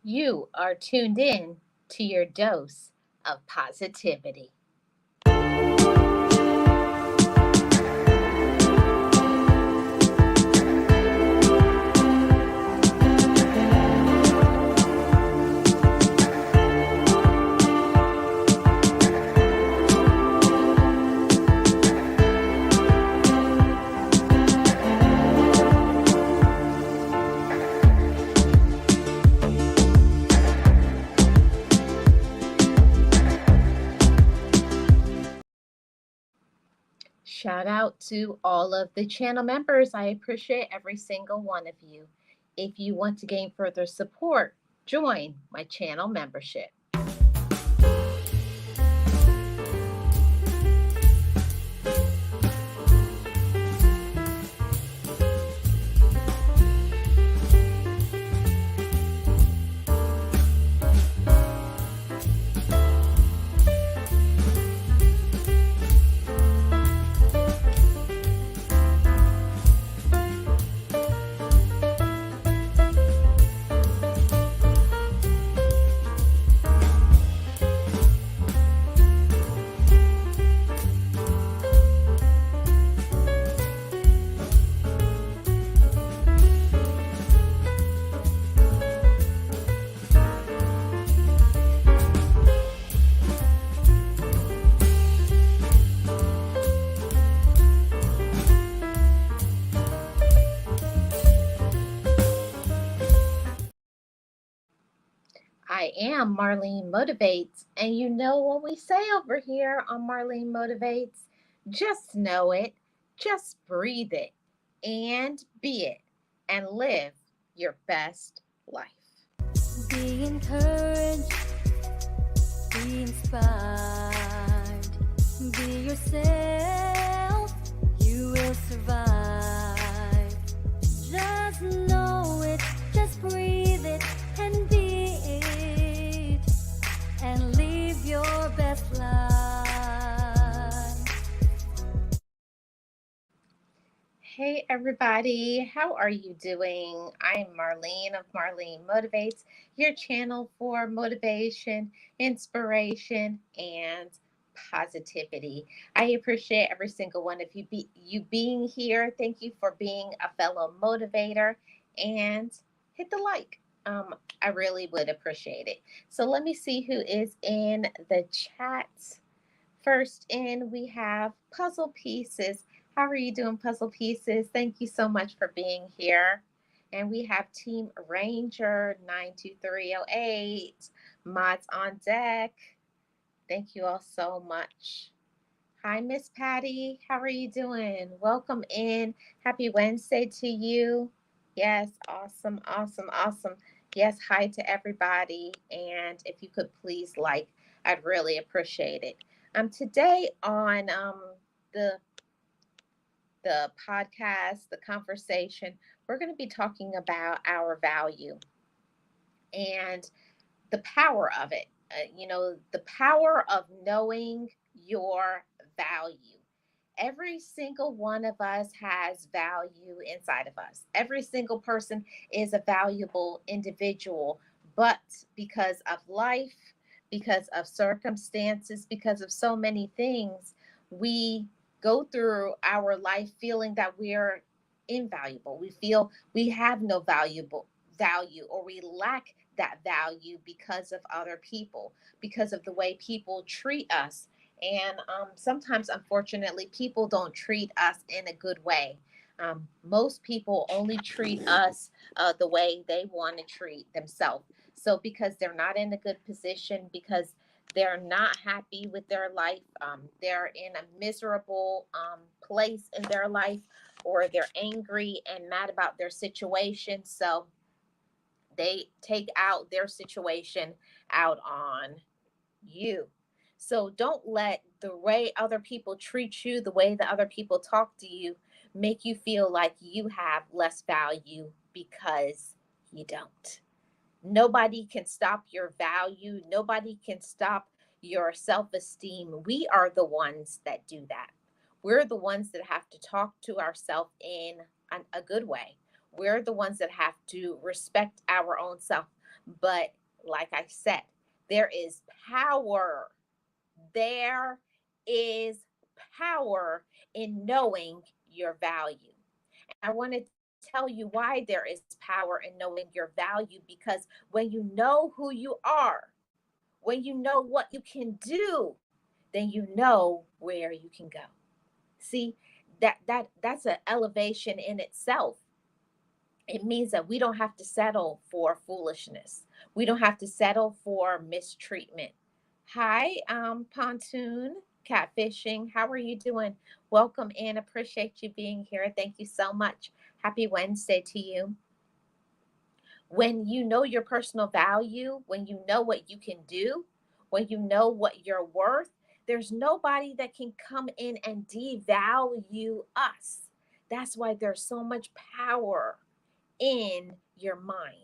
You are tuned in to your dose of positivity. Shout out to all of the channel members. I appreciate every single one of you. If you want to gain further support, join my channel membership. I am Marlene Motivates, and you know what we say over here on Marlene Motivates? Just know it, just breathe it, and be it, and live your best life. Be encouraged, be inspired, be yourself, you will survive. Just know it, just breathe it, and be it, and live your best life. Hey everybody, how are you doing? I'm Marlene of Marlene Motivates, your channel for motivation, inspiration, and positivity. I appreciate every single one of you being here. Thank you for being a fellow motivator, and hit the like. I really would appreciate it. So let me see who is in the chat. First in, we have Puzzle Pieces. How are you doing, Puzzle Pieces? Thank you so much for being here. And we have Team Ranger 92308. Mods on deck. Thank you all so much. Hi, Miss Patty. How are you doing? Welcome in. Happy Wednesday to you. Yes, awesome, awesome, awesome. Yes, hi to everybody. And if you could please like, I'd really appreciate it. Today on the podcast, the conversation, we're going to be talking about our value and the power of it. The power of knowing your value. Every single one of us has value inside of us. Every single person is a valuable individual, but because of life, because of circumstances, because of so many things, we go through our life feeling that we're invaluable. We feel we have no valuable value, or we lack that value because of other people, because of the way people treat us. And sometimes, unfortunately, people don't treat us in a good way. Most people only treat us the way they want to treat themselves. So, because they're not in a good position, because they're not happy with their life, they're in a miserable place in their life, or they're angry and mad about their situation. So, they take out their situation out on you. So don't let the way other people treat you, the way that other people talk to you, make you feel like you have less value, because you don't. Nobody can stop your value. Nobody can stop your self esteem. We are the ones that do that. We're the ones that have to talk to ourselves in a good way. We're the ones that have to respect our own self. But like I said, there is power. There is power in knowing your value. And I want to tell you why there is power in knowing your value, because when you know who you are, when you know what you can do, then you know where you can go. See, that's an elevation in itself. It means that we don't have to settle for foolishness. We don't have to settle for mistreatment. Hi, Pontoon Catfishing. How are you doing? Welcome and appreciate you being here. Thank you so much. Happy Wednesday to you. When you know your personal value, when you know what you can do, when you know what you're worth, there's nobody that can come in and devalue us. That's why there's so much power in your mind.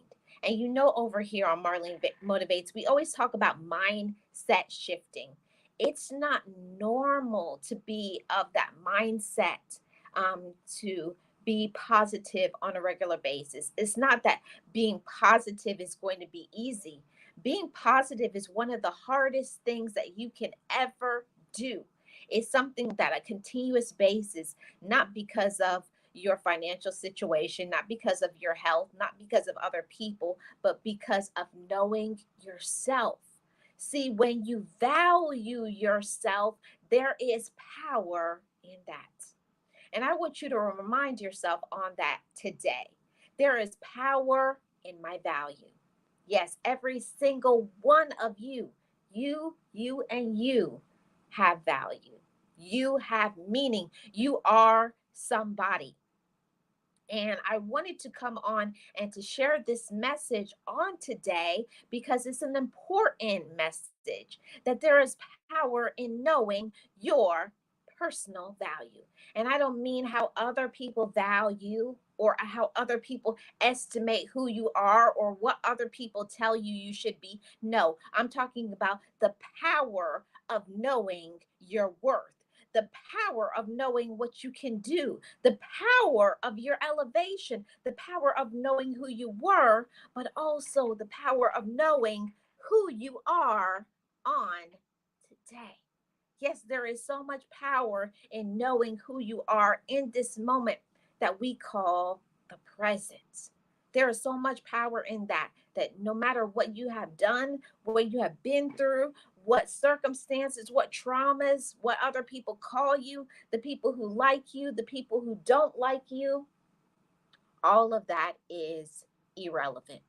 And over here on Marlene Motivates, we always talk about mindset shifting. It's not normal to be of that mindset, to be positive on a regular basis. It's not that being positive is going to be easy. Being positive is one of the hardest things that you can ever do. It's something that a continuous basis, not because of your financial situation, not because of your health, not because of other people, but because of knowing yourself. See, when you value yourself, there is power in that. And I want you to remind yourself on that today. There is power in my value. Yes, every single one of and you have value. You have meaning. You are somebody. And I wanted to come on and to share this message on today because it's an important message that there is power in knowing your personal value. And I don't mean how other people value or how other people estimate who you are or what other people tell you you should be. No, I'm talking about the power of knowing your worth, the power of knowing what you can do, the power of your elevation, the power of knowing who you were, but also the power of knowing who you are on today. Yes, there is so much power in knowing who you are in this moment that we call the present. There is so much power in that no matter what you have done, what you have been through, what circumstances, what traumas, what other people call you, the people who like you, the people who don't like you, all of that is irrelevant.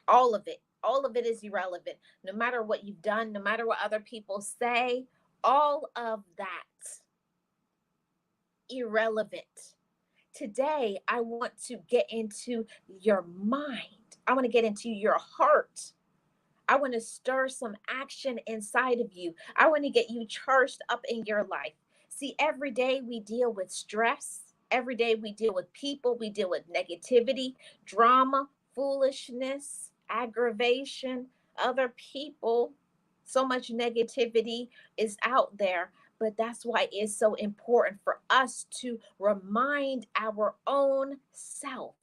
All of it is irrelevant. No matter what you've done, no matter what other people say, all of that irrelevant. Today, I want to get into your mind. I want to get into your heart. I want to stir some action inside of you. I want to get you charged up in your life. See, every day we deal with stress. Every day we deal with people. We deal with negativity, drama, foolishness, aggravation, other people. So much negativity is out there. But that's why it's so important for us to remind our own self.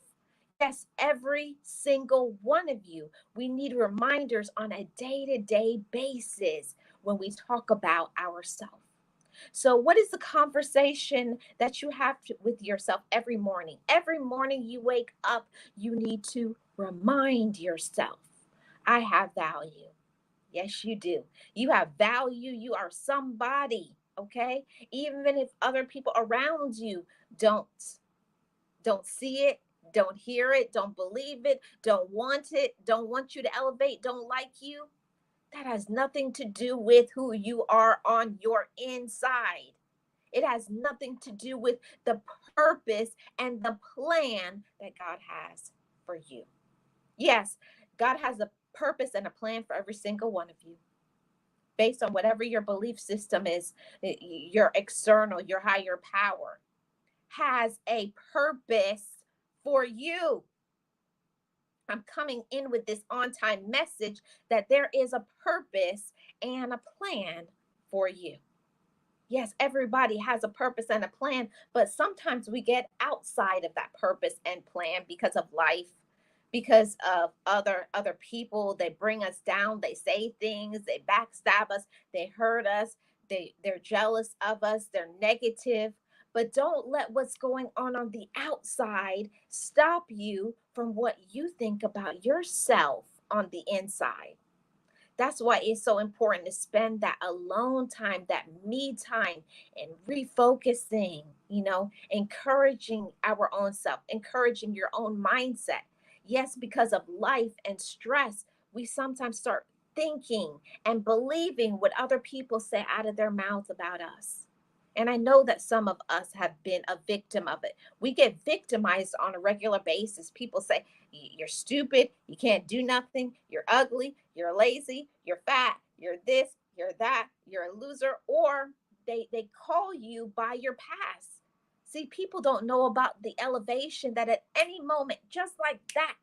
Yes, every single one of you. We need reminders on a day to day basis when we talk about ourselves. So, what is the conversation that you have with yourself every morning? Every morning you wake up, you need to remind yourself, I have value. Yes, you do. You have value. You are somebody, okay? Even if other people around you don't don't see it, don't hear it, don't believe it, don't want you to elevate, don't like you, that has nothing to do with who you are on your inside. It has nothing to do with the purpose and the plan that God has for you. Yes, God has a purpose and a plan for every single one of you based on whatever your belief system is. Your external, your higher power has a purpose for you. I'm coming in with this on time message that there is a purpose and a plan for you. Yes, everybody has a purpose and a plan, but sometimes we get outside of that purpose and plan because of life, because of other people. They bring us down, they say things, they backstab us, they hurt us, they're jealous of us, they're negative. But don't let what's going on the outside stop you from what you think about yourself on the inside. That's why it's so important to spend that alone time, that me time, and refocusing, encouraging our own self, encouraging your own mindset. Yes, because of life and stress, we sometimes start thinking and believing what other people say out of their mouths about us. And I know that some of us have been a victim of it. We get victimized on a regular basis. People say, you're stupid, you can't do nothing, you're ugly, you're lazy, you're fat, you're this, you're that, you're a loser, or they call you by your past. See, people don't know about the elevation that at any moment, just like that,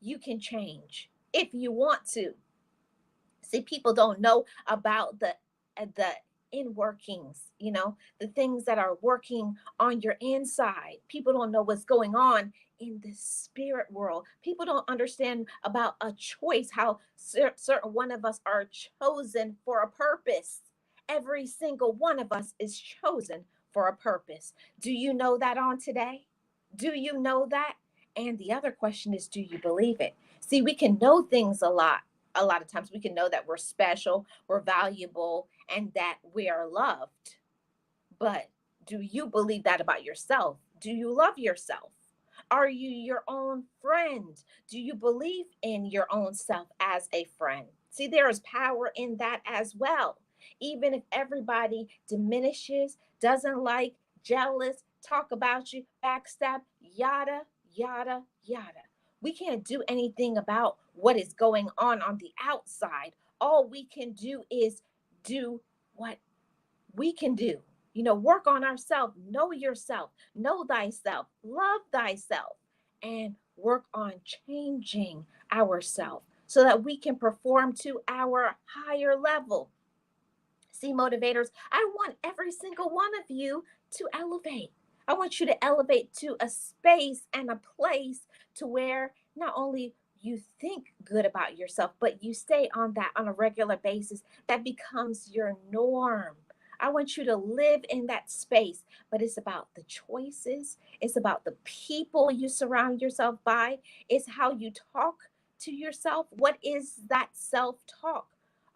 you can change if you want to. See, people don't know about the in workings, the things that are working on your inside. People don't know what's going on in the spirit world. People don't understand about a choice, how certain one of us are chosen for a purpose. Every single one of us is chosen for a purpose. Do you know that on today? Do you know that? And the other question is, do you believe it? See, we can know things a lot of times. We can know that we're special, we're valuable, and that we are loved. But do you believe that about yourself? Do you love yourself? Are you your own friend? Do you believe in your own self as a friend? See, there is power in that as well. Even if everybody diminishes, doesn't like, jealous, talk about you, backstab, yada, yada, yada. We can't do anything about what is going on the outside. All we can do is do what we can do. Work on ourselves, know yourself, know thyself, love thyself, and work on changing ourselves so that we can perform to our higher level. See, motivators, I want every single one of you to elevate. I want you to elevate to a space and a place to where not only you think good about yourself, but you stay on that on a regular basis. That becomes your norm. I want you to live in that space, but it's about the choices. It's about the people you surround yourself by. It's how you talk to yourself. What is that self talk?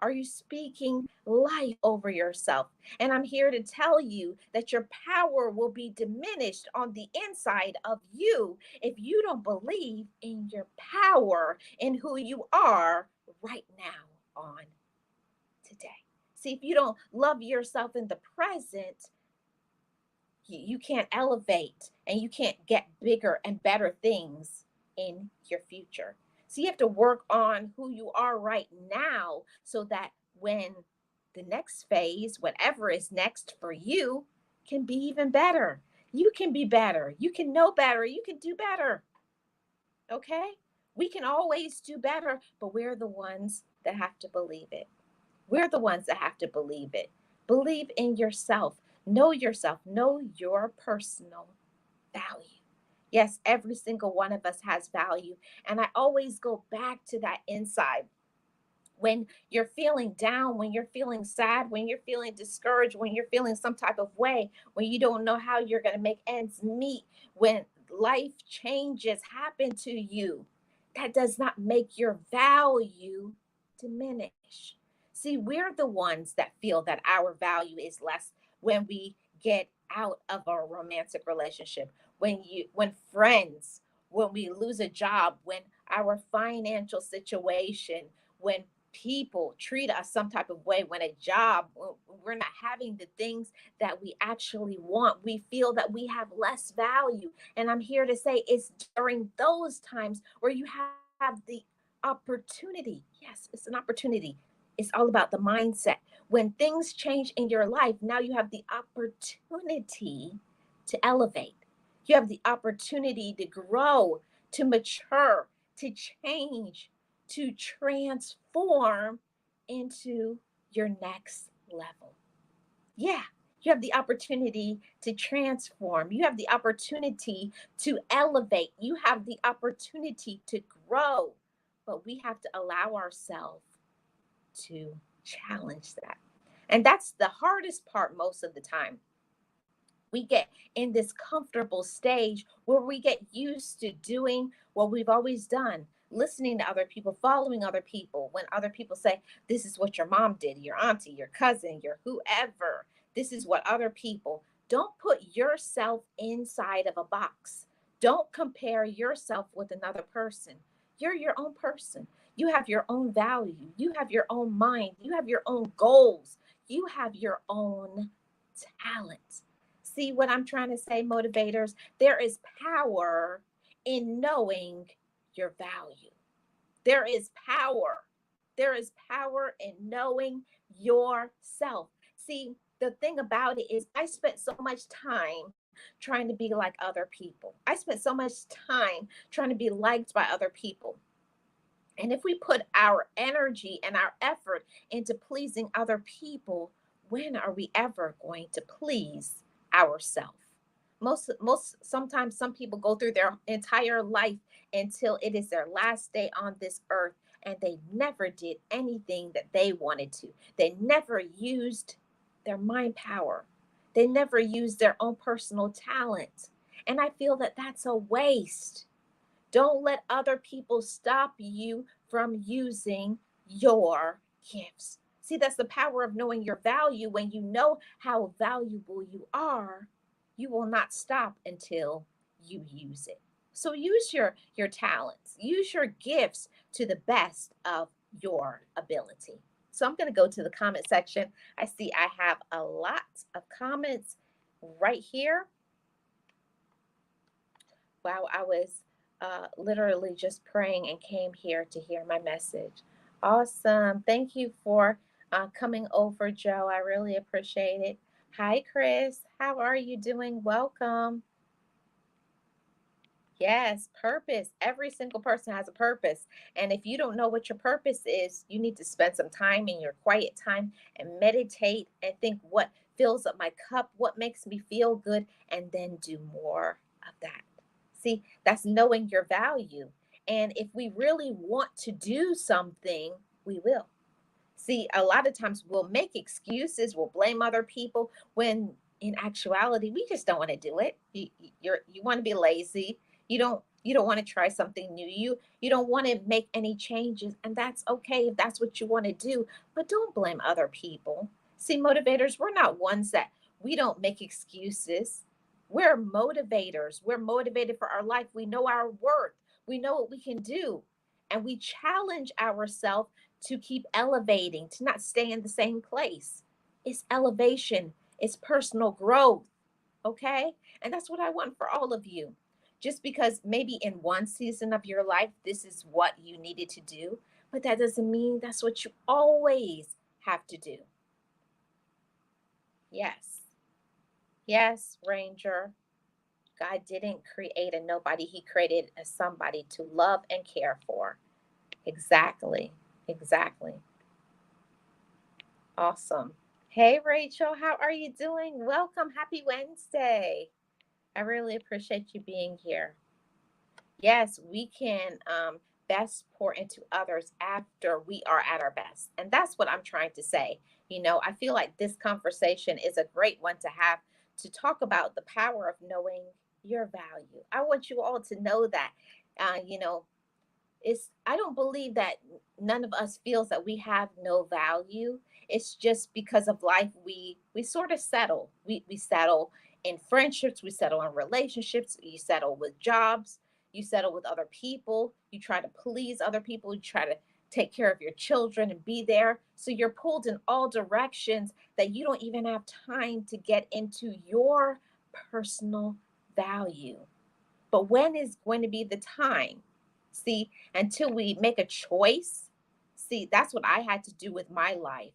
Are you speaking life over yourself? And I'm here to tell you that your power will be diminished on the inside of you if you don't believe in your power and who you are right now on today. See, if you don't love yourself in the present, you can't elevate and you can't get bigger and better things in your future. So you have to work on who you are right now so that when the next phase, whatever is next for you, can be even better. You can be better. You can know better. You can do better. Okay? We can always do better, but we're the ones that have to believe it. We're the ones that have to believe it. Believe in yourself, know your personal value. Yes, every single one of us has value. And I always go back to that inside. When you're feeling down, when you're feeling sad, when you're feeling discouraged, when you're feeling some type of way, when you don't know how you're going to make ends meet, when life changes happen to you, that does not make your value diminish. See, we're the ones that feel that our value is less when we get out of a romantic relationship, when friends, when we lose a job, when our financial situation, when people treat us some type of way, when a job, when we're not having the things that we actually want, we feel that we have less value. And I'm here to say it's during those times where you have the opportunity. Yes, it's an opportunity. It's all about the mindset. When things change in your life, now you have the opportunity to elevate. You have the opportunity to grow, to mature, to change, to transform into your next level. Yeah, you have the opportunity to transform. You have the opportunity to elevate. You have the opportunity to grow. But we have to allow ourselves to challenge that. And that's the hardest part most of the time. We get in this comfortable stage where we get used to doing what we've always done, listening to other people, following other people. When other people say, this is what your mom did, your auntie, your cousin, your whoever, this is what other people, don't put yourself inside of a box. Don't compare yourself with another person. You're your own person. You have your own value. You have your own mind. You have your own goals. You have your own talent. See what I'm trying to say, motivators? There is power in knowing your value. There is power. There is power in knowing yourself. See, the thing about it is, I spent so much time trying to be like other people. I spent so much time trying to be liked by other people. And if we put our energy and our effort into pleasing other people, when are we ever going to please ourselves? Most sometimes some people go through their entire life until it is their last day on this earth and they never did anything that they wanted to. They never used their mind power. They never used their own personal talent. And I feel that that's a waste. Don't let other people stop you from using your gifts. See, that's the power of knowing your value. When you know how valuable you are, you will not stop until you use it. So use your talents, use your gifts to the best of your ability. So I'm going to go to the comment section. I see I have a lot of comments right here. Wow, I was literally just praying and came here to hear my message. Awesome. Thank you for coming over, Joe. I really appreciate it. Hi, Chris. How are you doing? Welcome. Yes, purpose. Every single person has a purpose. And if you don't know what your purpose is, you need to spend some time in your quiet time and meditate and think what fills up my cup, what makes me feel good, and then do more of that. See, that's knowing your value. And if we really want to do something, we will. See, a lot of times we'll make excuses, we'll blame other people when in actuality we just don't want to do it. You want to be lazy. You don't want to try something new. You don't want to make any changes, and that's okay if that's what you want to do, but don't blame other people. See, motivators, we're not ones that we don't make excuses. We're motivators. We're motivated for our life. We know our worth. We know what we can do. And we challenge ourselves to keep elevating, to not stay in the same place. It's elevation, it's personal growth. Okay. And that's what I want for all of you. Just because maybe in one season of your life, this is what you needed to do, but that doesn't mean that's what you always have to do. Yes. Yes, Ranger. God didn't create a nobody, He created a somebody to love and care for. Exactly. Exactly. Awesome. Hey, Rachel, how are you doing? Welcome. Happy Wednesday. I really appreciate you being here. Yes, we can best pour into others after we are at our best. And that's what I'm trying to say. I feel like this conversation is a great one to have, to talk about the power of knowing your value. I want you all to know that, uh, you know, I don't believe that none of us feels that we have no value. It's just because of life we sort of settle. We settle in friendships, we settle in relationships, you settle with jobs, you settle with other people, you try to please other people, you try to take care of your children and be there. So you're pulled in all directions that you don't even have time to get into your personal value. But when is going to be the time? See, until we make a choice. See, that's what I had to do with my life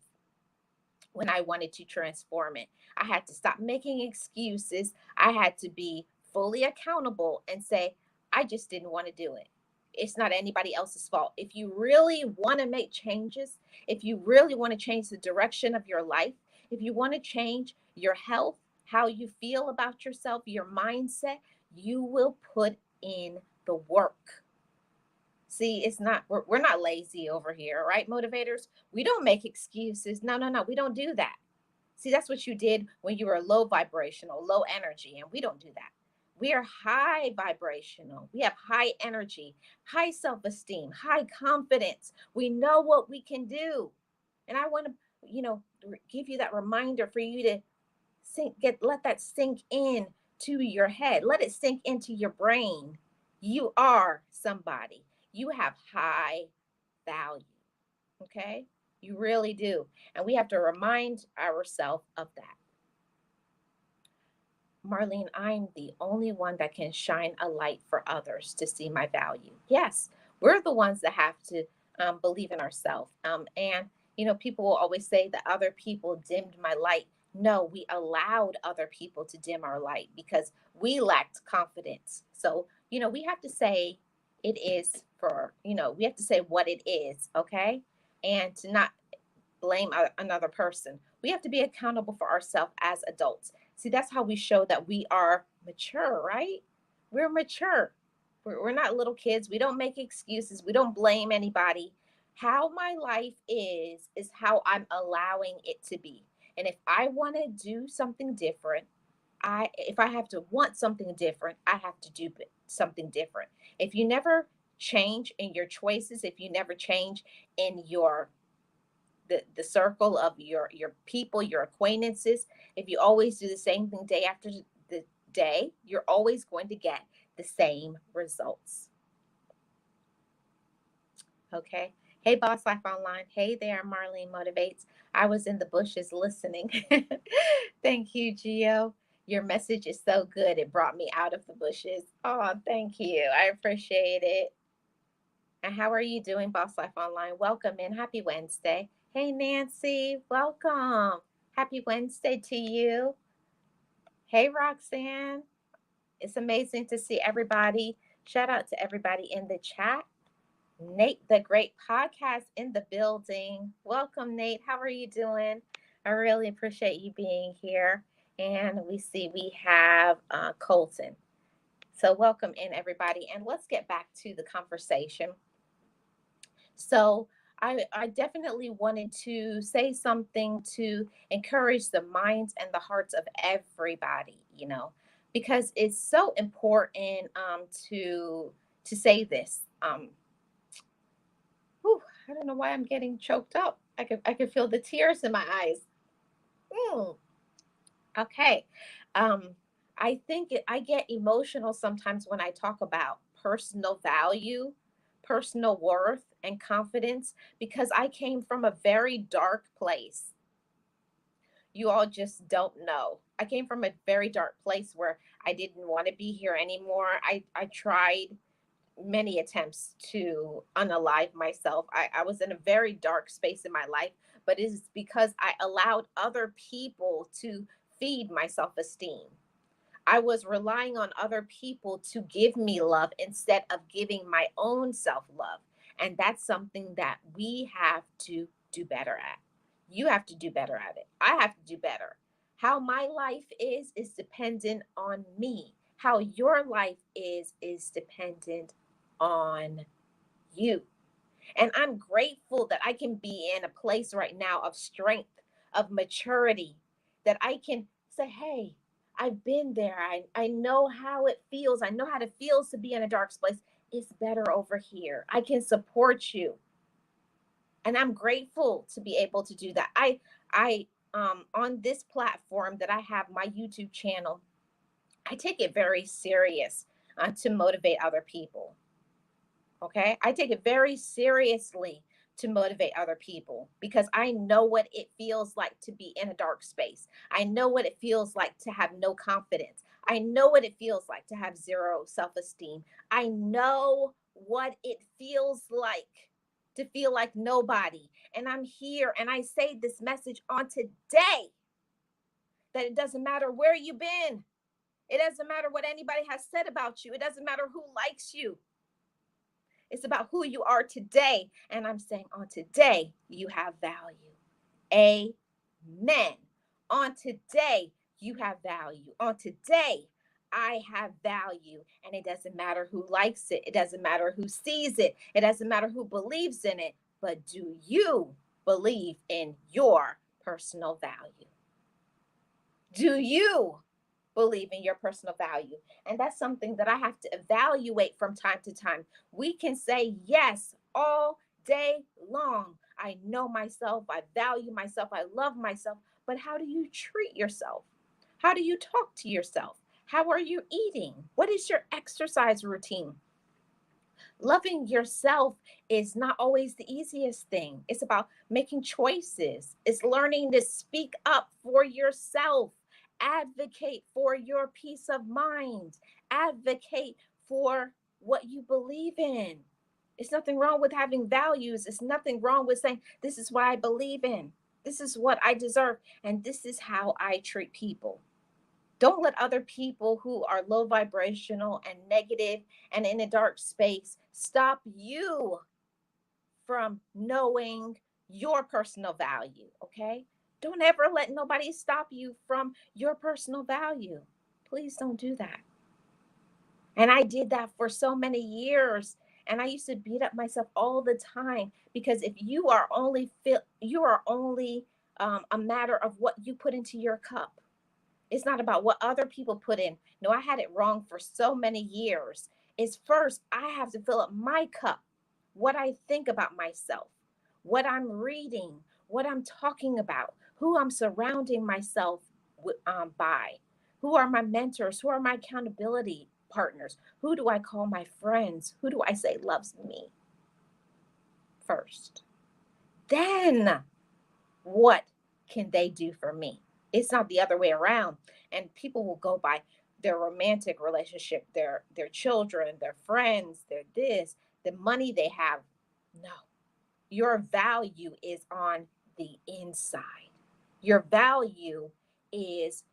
when I wanted to transform it. I had to stop making excuses. I had to be fully accountable and say, I just didn't want to do it. It's not anybody else's fault. If you really want to make changes, if you really want to change the direction of your life, if you want to change your health, how you feel about yourself, your mindset, you will put in the work. See, we're not lazy over here, right, motivators? We don't make excuses. No, no, no, we don't do that. See, that's what you did when you were low vibrational, low energy, and we don't do that. We are high vibrational. We have high energy, high self-esteem, high confidence. We know what we can do. And I want to, give you that reminder for you to let that sink in to your head. Let it sink into your brain. You are somebody. You have high value. Okay? You really do. And we have to remind ourselves of that. Marlene, I'm the only one that can shine a light for others to see my value. Yes, we're the ones that have to believe in ourselves. People will always say that other people dimmed my light. No, we allowed other people to dim our light because we lacked confidence. So, we have to say it is we have to say what it is, okay? And to not blame another person. We have to be accountable for ourselves as adults. See, that's how we show that we are mature, right? We're mature. We're not little kids. We don't make excuses. We don't blame anybody. How my life is how I'm allowing it to be. And if I want to do something different, if I have to want something different, I have to do something different. If you never change in your choices, if you never change in the circle of your people, your acquaintances, if you always do the same thing day after the day, you're always going to get the same results. Okay. Hey, Boss Life Online. Hey there, Marlene Motivates. I was in the bushes listening. Thank you, Gio. Your message is so good. It brought me out of the bushes. Oh, thank you. I appreciate it. And how are you doing, Boss Life Online? Welcome in. Happy Wednesday. Hey, Nancy. Welcome. Happy Wednesday to you. Hey, Roxanne. It's amazing to see everybody. Shout out to everybody in the chat. Nate, the great podcast in the building. Welcome, Nate. How are you doing? I really appreciate you being here. And we have Colton. So welcome in, everybody. And let's get back to the conversation. So I definitely wanted to say something to encourage the minds and the hearts of everybody, because it's so important to say this. I don't know why I'm getting choked up. I could feel the tears in my eyes. Okay. I think I get emotional sometimes when I talk about personal value, personal worth, and confidence because I came from a very dark place. You all just don't know. I came from a very dark place where I didn't want to be here anymore. I tried many attempts to unalive myself. I was in a very dark space in my life, but it is because I allowed other people to feed my self esteem. I was relying on other people to give me love instead of giving my own self love. And that's something that we have to do better at. You have to do better at it. I have to do better. How my life is dependent on me. How your life is dependent on you. And I'm grateful that I can be in a place right now of strength, of maturity, that I can say, hey, I've been there. I know how it feels. I know how it feels to be in a dark place. It's better over here. I can support you. And I'm grateful to be able to do that. I on this platform that I have, my YouTube channel, I take it very serious to motivate other people. Okay. I take it very seriously to motivate other people because I know what it feels like to be in a dark space. I know what it feels like to have no confidence. I know what it feels like to have zero self esteem. I know what it feels like to feel like nobody. And I'm here and I say this message on today that it doesn't matter where you've been. It doesn't matter what anybody has said about you. It doesn't matter who likes you. It's about who you are today. And I'm saying on today, you have value. Amen. On today, you have value. On today, I have value. And it doesn't matter who likes it. It doesn't matter who sees it. It doesn't matter who believes in it. But do you believe in your personal value? Do you believe in your personal value? And that's something that I have to evaluate from time to time. We can say yes all day long. I know myself, I value myself, I love myself, but how do you treat yourself? How do you talk to yourself? How are you eating? What is your exercise routine? Loving yourself is not always the easiest thing. It's about making choices, it's learning to speak up for yourself, advocate for your peace of mind, advocate for what you believe in. It's nothing wrong with having values. It's nothing wrong with saying, this is what I believe in. This is what I deserve. And this is how I treat people. Don't let other people who are low vibrational and negative and in a dark space stop you from knowing your personal value. Okay. Don't ever let nobody stop you from your personal value. Please don't do that. And I did that for so many years. And I used to beat up myself all the time because if you are only a matter of what you put into your cup. It's not about what other people put in. No, I had it wrong for so many years. It's first, I have to fill up my cup, what I think about myself, what I'm reading, what I'm talking about, who I'm surrounding myself by, who are my mentors, who are my accountability partners, who do I call my friends, who do I say loves me first. Then what can they do for me? It's not the other way around. And people will go by their romantic relationship, their children, their friends, their this, the money they have. No. Your value is on the inside. Your value is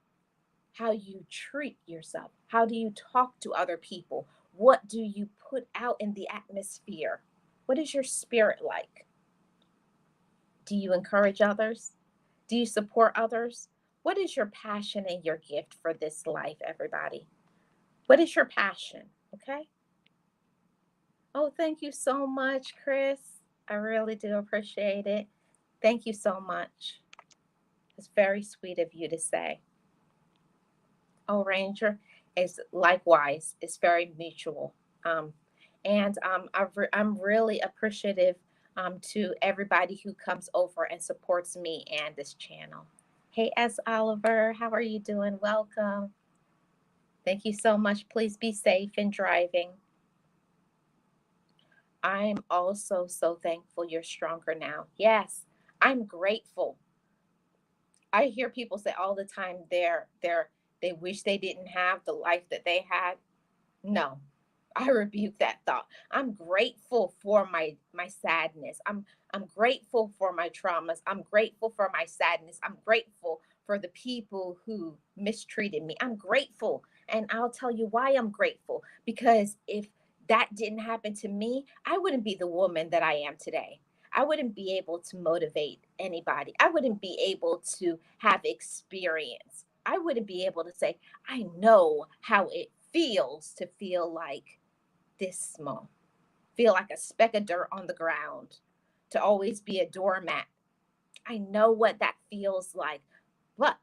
how you treat yourself. How do you talk to other people? What do you put out in the atmosphere? What is your spirit like? Do you encourage others? Do you support others? What is your passion and your gift for this life, everybody? What is your passion? Okay. Oh, thank you so much, Chris. I really do appreciate it. Thank you so much. It's very sweet of you to say. Oh, Ranger, is likewise. It's very mutual. I'm really appreciative to everybody who comes over and supports me and this channel. Hey, S. Oliver, how are you doing? Welcome. Thank you so much. Please be safe in driving. I'm also so thankful you're stronger now. Yes, I'm grateful. I hear people say all the time they wish they didn't have the life that they had. No, I rebuke that thought. I'm grateful for my sadness. I'm grateful for my traumas. I'm grateful for my sadness. I'm grateful for the people who mistreated me. I'm grateful. And I'll tell you why I'm grateful. Because if that didn't happen to me, I wouldn't be the woman that I am today. I wouldn't be able to motivate anybody. I wouldn't be able to have experience. I wouldn't be able to say, I know how it feels to feel like this small. feel like a speck of dirt on the ground, to always be a doormat. I know what that feels like. But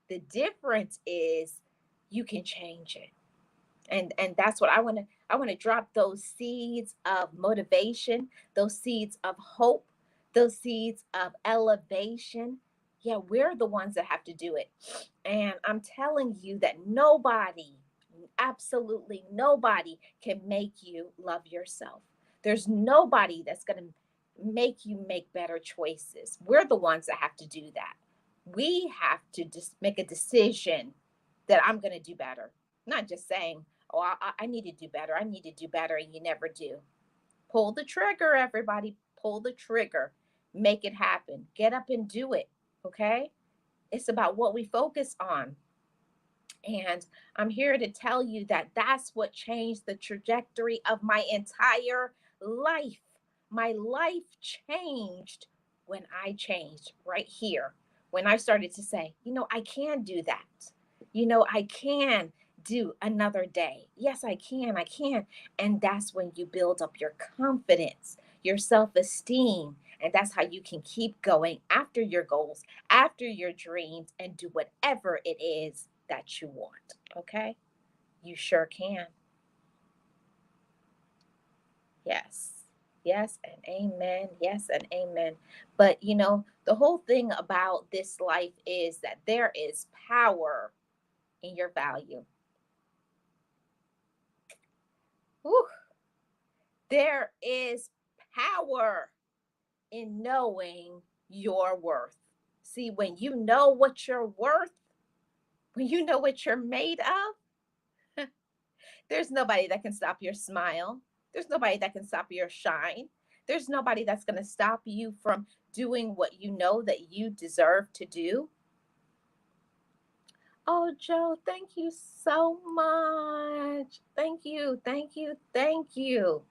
the difference is you can change it. And that's what I want to drop those seeds of motivation, those seeds of hope, those seeds of elevation. Yeah, we're the ones that have to do it. And I'm telling you that nobody, absolutely nobody, can make you love yourself. There's nobody that's going to make you make better choices. We're the ones that have to do that. We have to just make a decision that I'm going to do better. Not just saying, oh, I need to do better. I need to do better. And you never do. Pull the trigger, everybody. Pull the trigger. Make it happen. Get up and do it. Okay? It's about what we focus on. And I'm here to tell you that that's what changed the trajectory of my entire life. My life changed when I changed right here. When I started to say, I can do that. I can do another day. Yes, I can. I can. And that's when you build up your confidence, your self esteem. And that's how you can keep going after your goals, after your dreams, and do whatever it is that you want. Okay? You sure can. Yes. Yes and amen. Yes and amen. But the whole thing about this life is that there is power in your value. Whew. There is power in knowing your worth. See, when you know what you're worth, when you know what you're made of, there's nobody that can stop your smile. There's nobody that can stop your shine. There's nobody that's going to stop you from doing what you know that you deserve to do. Oh, Joe, thank you so much. Thank you. Thank you. Thank you.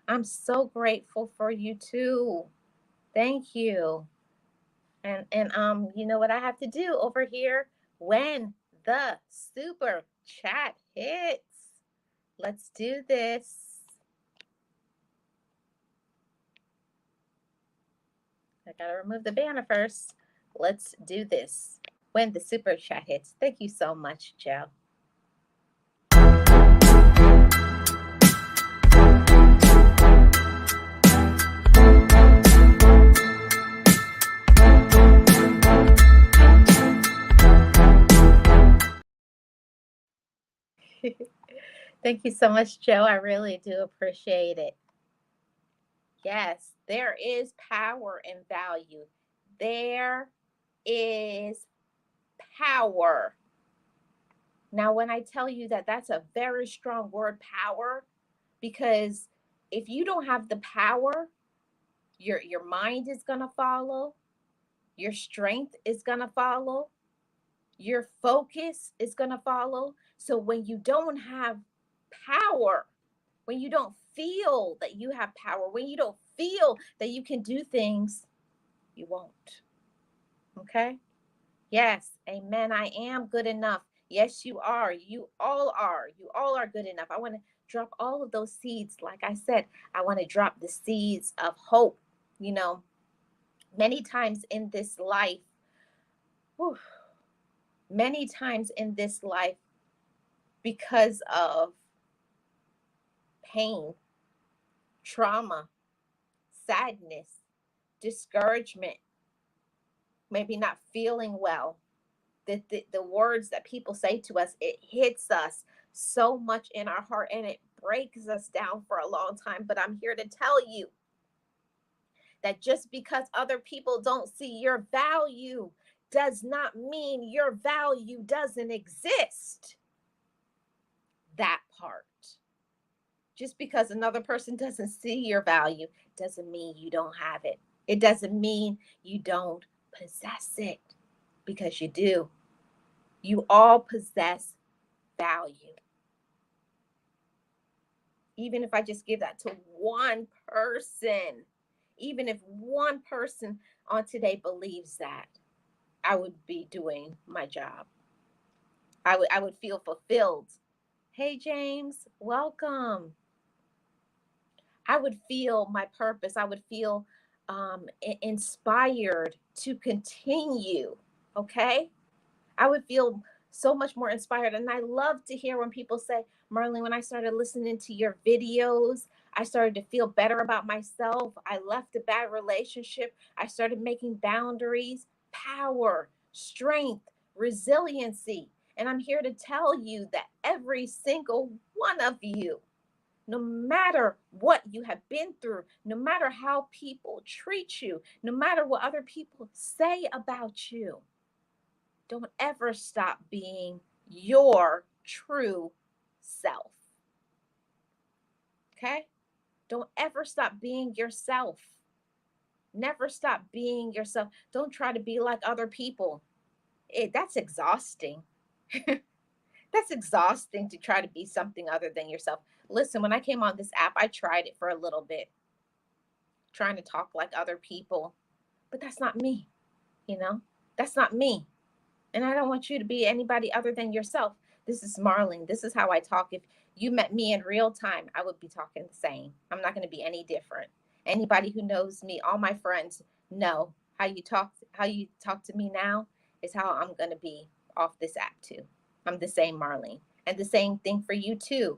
I'm so grateful for you too. Thank you. And you know what I have to do over here when the super chat hits. Let's do this. I gotta remove the banner first. Let's do this when the super chat hits. Thank you so much, Joe. Thank you so much, Joe. I really do appreciate it. Yes, there is power and value. There is power. Now, when I tell you that, that's a very strong word, power, because if you don't have the power, your mind is going to follow, your strength is going to follow, your focus is going to follow. So when you don't have power, when you don't feel that you have power, when you don't feel that you can do things, you won't. Okay? Yes, amen. I am good enough. Yes, you are. You all are. You all are good enough. I want to drop all of those seeds. Like I said, I want to drop the seeds of hope. Many times in this life, whew, many times in this life, because of pain, trauma, sadness, discouragement, maybe not feeling well, the words that people say to us, it hits us so much in our heart and it breaks us down for a long time. But I'm here to tell you that just because other people don't see your value does not mean your value doesn't exist. That part. Just because another person doesn't see your value doesn't mean you don't have it. It doesn't mean you don't possess it, because you do. You all possess value. Even if I just give that to one person, even if one person on today believes that, I would be doing my job. I would feel fulfilled. Hey, James, welcome. I would feel my purpose. I would feel inspired to continue. Okay. I would feel so much more inspired. And I love to hear when people say, Marlene, when I started listening to your videos, I started to feel better about myself. I left a bad relationship. I started making boundaries, power, strength, resiliency. And I'm here to tell you that every single one of you, no matter what you have been through, no matter how people treat you, no matter what other people say about you, don't ever stop being your true self. Okay? Don't ever stop being yourself. Never stop being yourself. Don't try to be like other people. That's exhausting. That's exhausting to try to be something other than yourself. Listen, when I came on this app, I tried it for a little bit, trying to talk like other people, but that's not me, you know? That's not me. And I don't want you to be anybody other than yourself. This is Marlene. This is how I talk. If you met me in real time, I would be talking the same. I'm not going to be any different. Anybody who knows me, all my friends know how you talk to me now is how I'm going to be off this app too. I'm the same Marlene. And the same thing for you too.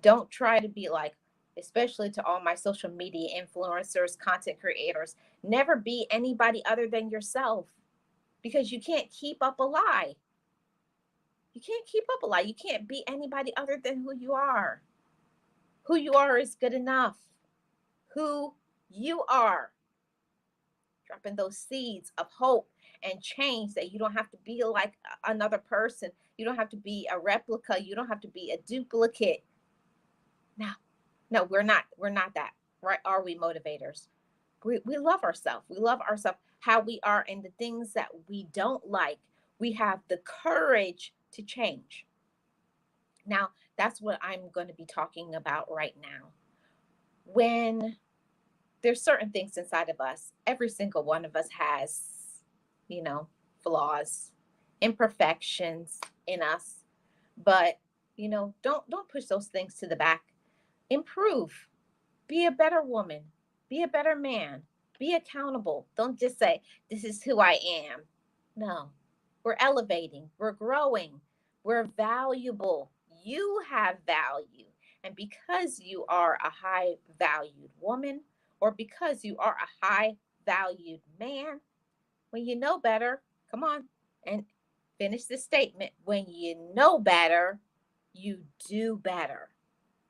Don't try to be like, especially to all my social media influencers, content creators, never be anybody other than yourself, because you can't keep up a lie. You can't keep up a lie. You can't be anybody other than who you are. Who you are is good enough. Who you are. Dropping those seeds of hope and change, that you don't have to be like another person. You don't have to be a replica. You don't have to be a duplicate. No, no, we're not. We're not that. Right? Are we motivators? We love ourselves. We love ourselves how we are, and the things that we don't like, we have the courage to change. Now, that's what I'm going to be talking about right now. When there's certain things inside of us, every single one of us has, you know, flaws, imperfections in us, but don't push those things to the back. Improve. Be a better woman. Be a better man. Be accountable. Don't just say, this is who I am. No, we're elevating, we're growing, we're valuable. You have value. And because you are a high valued woman, or because you are a high valued man, when you know better, come on and finish the statement. When you know better, you do better,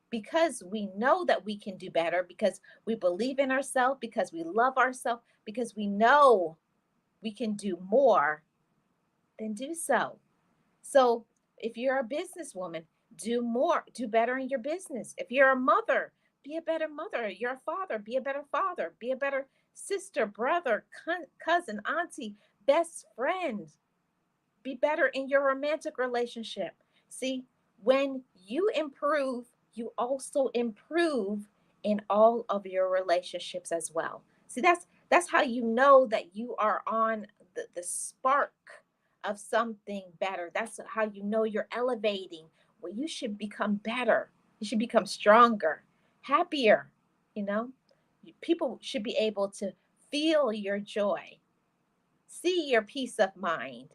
because we know that we can do better, because we believe in ourselves, because we love ourselves, because we know we can do more, then do so. So if you're a businesswoman, do more, do better in your business. If you're a mother, be a better mother. You're a father, be a better father, be a better sister, brother, cousin, auntie, best friend. Be better in your romantic relationship. See, when you improve, you also improve in all of your relationships as well. See, that's how you know that you are on the spark of something better. That's how you know you're elevating. Well, you should become better. You should become stronger, happier, you know? People should be able to feel your joy, see your peace of mind,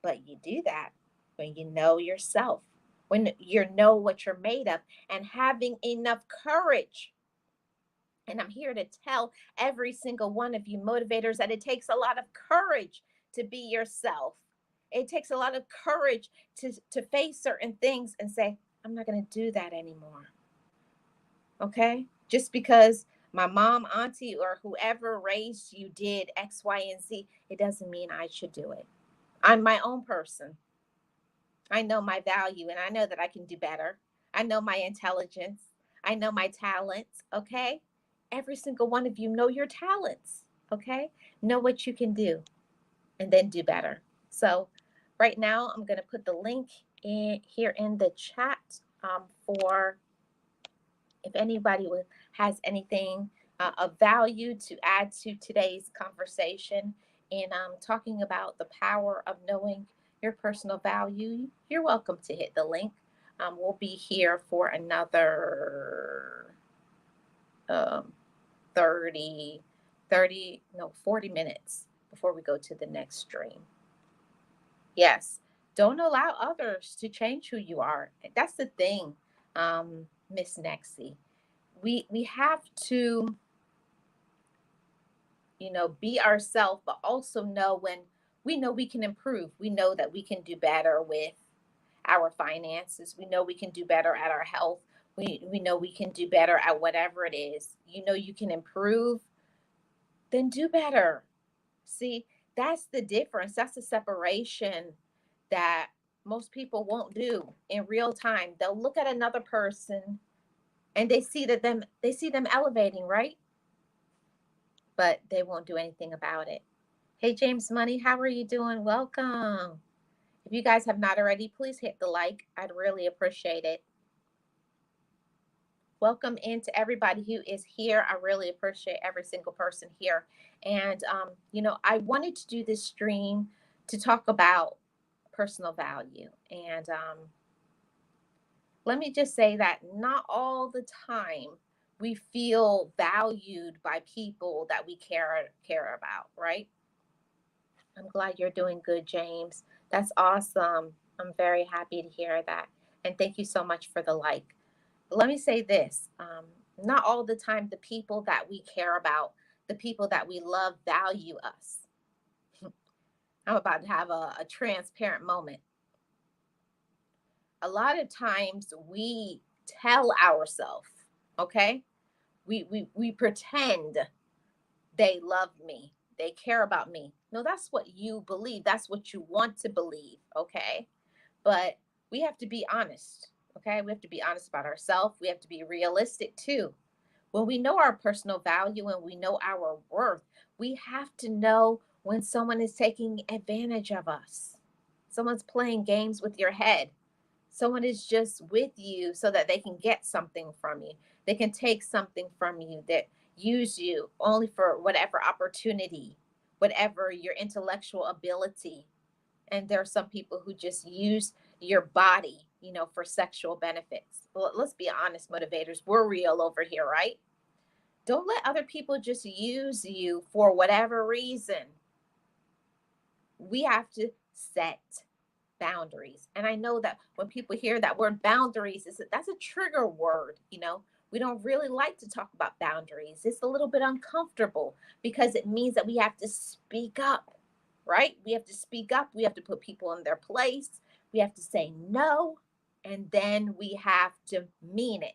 but you do that when you know yourself, when you know what you're made of, and having enough courage. And I'm here to tell every single one of you motivators that it takes a lot of courage to be yourself. It takes a lot of courage to face certain things and say, I'm not going to do that anymore. Okay? Just because my mom, auntie, or whoever raised you did X, Y, and Z, it doesn't mean I should do it. I'm my own person. I know my value, and I know that I can do better. I know my intelligence. I know my talents. Okay. Every single one of you know your talents. Okay. Know what you can do, and then do better. So, right now, I'm going to put the link in here in the chat for if anybody has anything of value to add to today's conversation, and talking about the power of knowing your personal value, you're welcome to hit the link. We'll be here for another um, 30, 30, no, 40 minutes before we go to the next stream. Yes. Don't allow others to change who you are. That's the thing, Miss Nexie. We have to, be ourselves, but also know when we know we can improve. We know that we can do better with our finances. We know we can do better at our health. We know we can do better at whatever it is. You can improve, then do better. See, that's the difference. That's the separation that most people won't do in real time. They'll look at another person and they see them elevating, right? But they won't do anything about it. Hey James Money, how are you doing? Welcome. If you guys have not already, please hit the like. I'd really appreciate it. Welcome into everybody who is here. I really appreciate every single person here. And, I wanted to do this stream to talk about personal value. And let me just say that not all the time we feel valued by people that we care about, right? I'm glad you're doing good, James. That's awesome. I'm very happy to hear that. And thank you so much for the like. Let me say this, not all the time the people that we care about, the people that we love, value us. I'm about to have a transparent moment. A lot of times we tell ourselves, okay, we pretend they love me, they care about me. No, that's what you believe, that's what you want to believe, okay? But we have to be honest, okay? We have to be honest about ourselves. We have to be realistic too. When we know our personal value and we know our worth, we have to know when someone is taking advantage of us. Someone's playing games with your head. Someone is just with you so that they can get something from you. They can take something from you, that use you only for whatever opportunity, whatever your intellectual ability. And there are some people who just use your body, for sexual benefits. Well, let's be honest, motivators, we're real over here, right? Don't let other people just use you for whatever reason. We have to set boundaries. And I know that when people hear that word boundaries, that's a trigger word. We don't really like to talk about boundaries. It's a little bit uncomfortable because it means that we have to speak up, right? We have to speak up. We have to put people in their place. We have to say no, and then we have to mean it.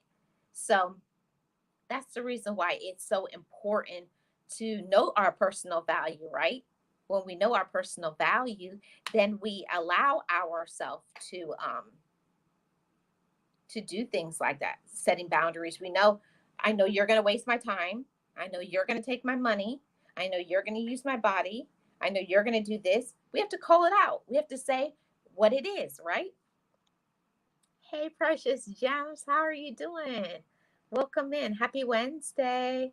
So that's the reason why it's so important to know our personal value, right? When we know our personal value, then we allow ourselves to do things like that, setting boundaries. I know you're going to waste my time. I know you're going to take my money. I know you're going to use my body. I know you're going to do this. We have to call it out. We have to say what it is, right? Hey, Precious Gems, how are you doing? Welcome in. Happy Wednesday.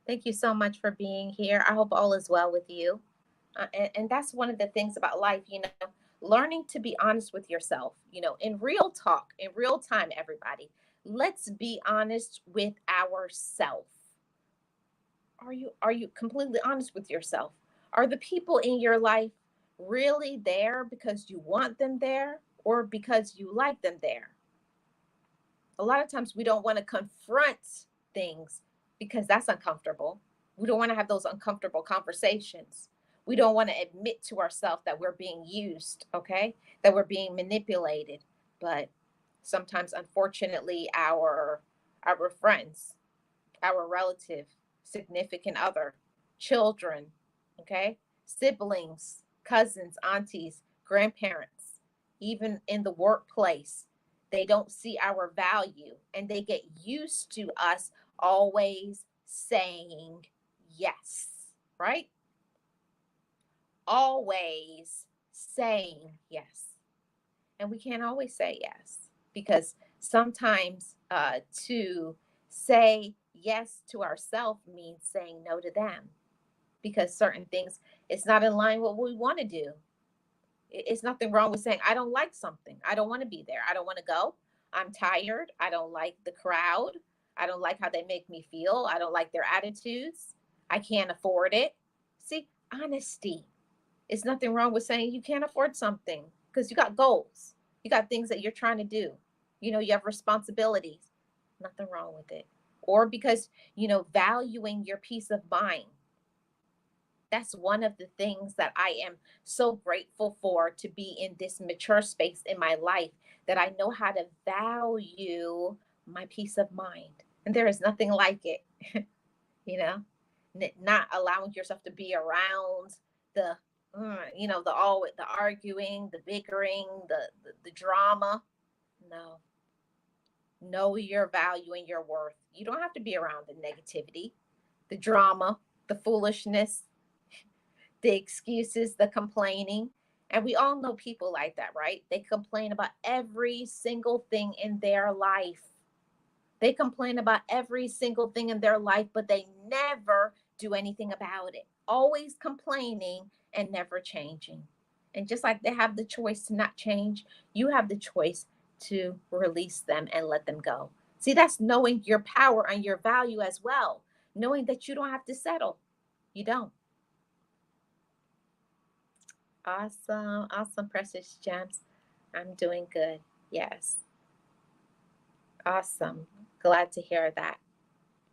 Thank you so much for being here. I hope all is well with you. And that's one of the things about life, learning to be honest with yourself, in real talk, in real time, everybody. Let's be honest with ourselves. Are you completely honest with yourself? Are the people in your life really there because you want them there or because you like them there? A lot of times we don't want to confront things because that's uncomfortable. We don't want to have those uncomfortable conversations. We don't want to admit to ourselves that we're being used, okay? That we're being manipulated. But sometimes, unfortunately, our friends, our relative, significant other, children, okay? Siblings, cousins, aunties, grandparents, even in the workplace, they don't see our value and they get used to us always saying yes, right? Always saying yes. And we can't always say yes because sometimes to say yes to ourselves means saying no to them because certain things, it's not in line with what we want to do. It's nothing wrong with saying, I don't like something. I don't want to be there. I don't want to go. I'm tired. I don't like the crowd. I don't like how they make me feel. I don't like their attitudes. I can't afford it. See, honesty. It's nothing wrong with saying you can't afford something because you got goals. You got things that you're trying to do. You have responsibilities. Nothing wrong with it. Or because, valuing your peace of mind. That's one of the things that I am so grateful for, to be in this mature space in my life, that I know how to value my peace of mind. And there is nothing like it, you know, not allowing yourself to be around the, the arguing, the bickering, the drama. No, know your value and your worth. You don't have to be around the negativity, the drama, the foolishness, the excuses, the complaining. And we all know people like that, right? They complain about every single thing in their life. They complain about every single thing in their life, but they never do anything about it. Always complaining and never changing. And just like they have the choice to not change, you have the choice to release them and let them go. See, that's knowing your power and your value as well. Knowing that you don't have to settle. You don't. Awesome. Awesome, Precious Gems. I'm doing good. Yes. Awesome. Glad to hear that.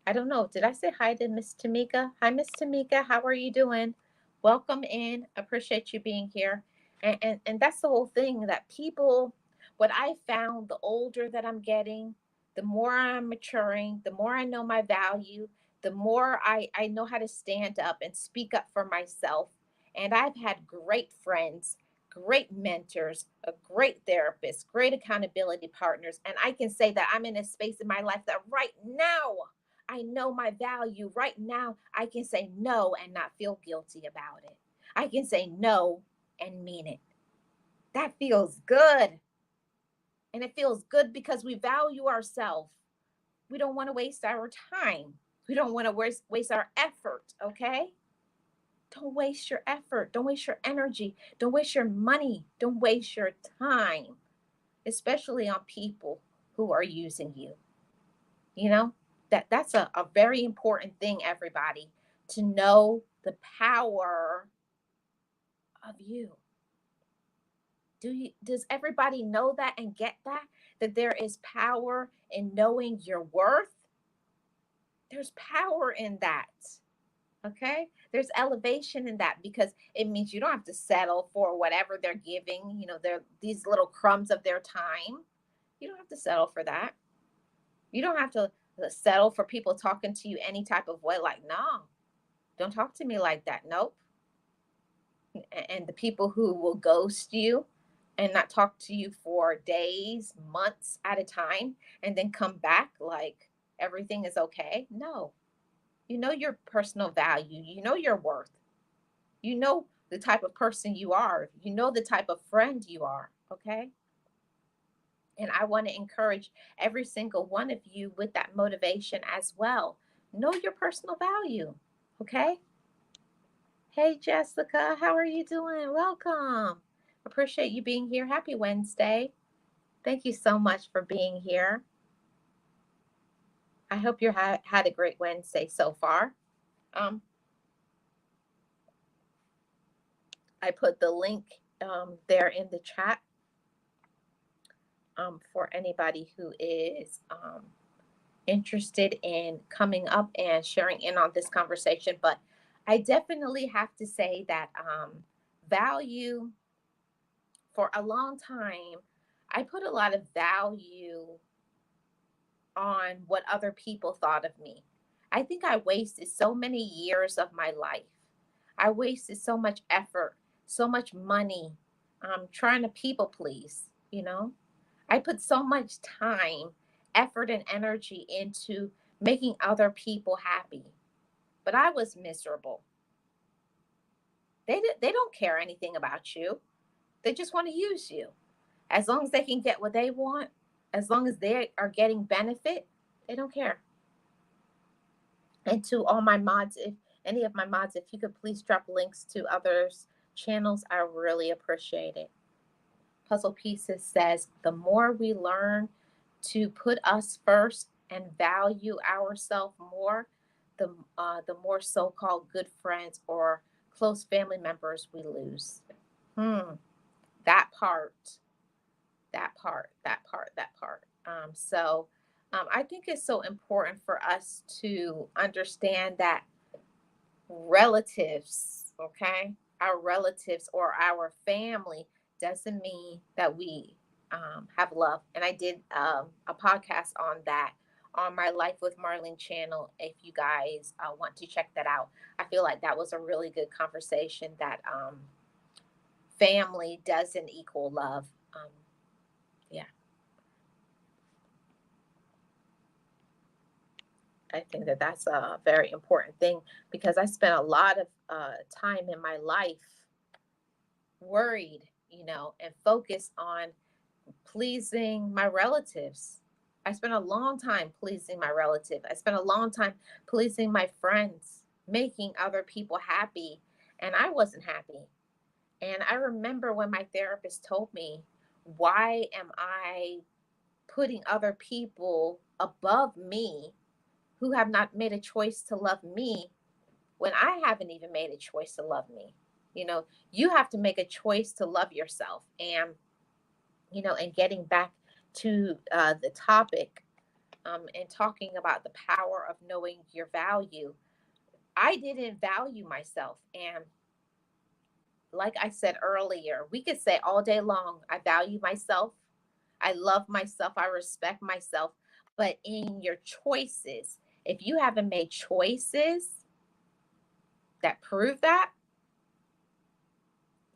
I don't know. Did I say hi to Miss Tamika? Hi, Miss Tamika. How are you doing? Welcome in. Appreciate you being here. And that's the whole thing, that people, what I found, the older that I'm getting, the more I'm maturing, the more I know my value, the more I know how to stand up and speak up for myself. And I've had great friends, great mentors, a great therapist, great accountability partners. And I can say that I'm in a space in my life that right now, I know my value. Right now, I can say no and not feel guilty about it. I can say no and mean it. That feels good. And it feels good because we value ourselves. We don't want to waste our time. We don't want to waste our effort, okay? Don't waste your effort. Don't waste your energy. Don't waste your money. Don't waste your time, especially on people who are using you. You know, that's a very important thing, everybody, to know the power of you. Does everybody know that and get that there is power in knowing your worth? There's power in that. Okay, there's elevation in that, because it means you don't have to settle for whatever they're giving. They're these little crumbs of their time. You don't have to settle for that. You don't have to settle for people talking to you any type of way. Like, no, don't talk to me like that. Nope. And the people who will ghost you and not talk to you for days, months at a time, and then come back like everything is okay. No, you know your personal value. You know your worth. You know the type of person you are. You know the type of friend you are. Okay. And I want to encourage every single one of you with that motivation as well. Know your personal value. Okay. Hey, Jessica, how are you doing? Welcome. Appreciate you being here. Happy Wednesday. Thank you so much for being here. I hope you had a great Wednesday so far. I put the link there in the chat for anybody who is interested in coming up and sharing in on this conversation. But I definitely have to say that value, for a long time, I put a lot of value on what other people thought of me. I think I wasted so many years of my life. I wasted so much effort, so much money, trying to people please. I put so much time, effort, and energy into making other people happy, but I was miserable. They don't care anything about you. They just want to use you. As long as they can get what they want, as long as they are getting benefit, they don't care. And to all my mods, if any of my mods, if you could please drop links to others' channels, I really appreciate it. Puzzle Pieces says, the more we learn to put us first, and value ourselves more, the more so-called good friends or close family members we lose. Hmm, that part, that part. I think it's so important for us to understand that relatives, okay, our relatives or our family doesn't mean that we have love. And I did a podcast on that on my Life with Marlene channel. If you guys want to check that out, I feel like that was a really good conversation that family doesn't equal love. Yeah, I think that that's a very important thing because I spent a lot of time in my life worried, and focused on pleasing my relatives. I spent a long time pleasing my relative. I spent a long time pleasing my friends, making other people happy, and I wasn't happy. And I remember when my therapist told me, why am I putting other people above me who have not made a choice to love me when I haven't even made a choice to love me? You have to make a choice to love yourself. And getting back to the topic, and talking about the power of knowing your value, I didn't value myself. And like I said earlier, we could say all day long, I value myself, I love myself, I respect myself. But in your choices, if you haven't made choices that prove that,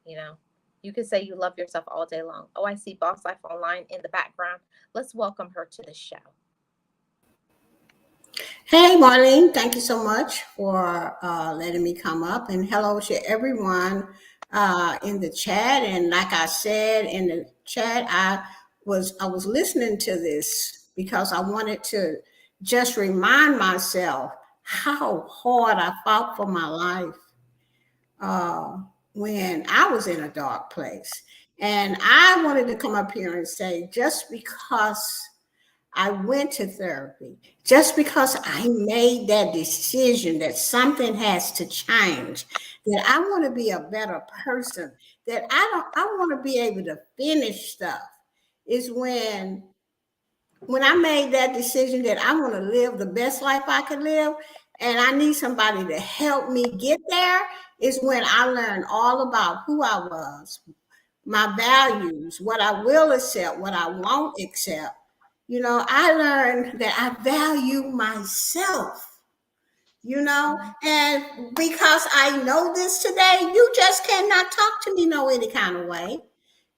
you know, you can say you love yourself all day long. Oh, I see Boss Life Online in the background. Let's welcome her to the show. Hey, Marlene, thank you so much for letting me come up. And hello to everyone in the chat. And like I said in the chat, I was listening to this because I wanted to just remind myself how hard I fought for my life uh, when I was in a dark place. And I wanted to come up here and say, just because I went to therapy, just because I made that decision that something has to change, that I want to be a better person, that I want to be able to finish stuff, is when I made that decision that I want to live the best life I could live, and I need somebody to help me get there, is when I learned all about who I was, my values, what I will accept, what I won't accept. I learned that I value myself, and because I know this today, you just cannot talk to me no any kind of way.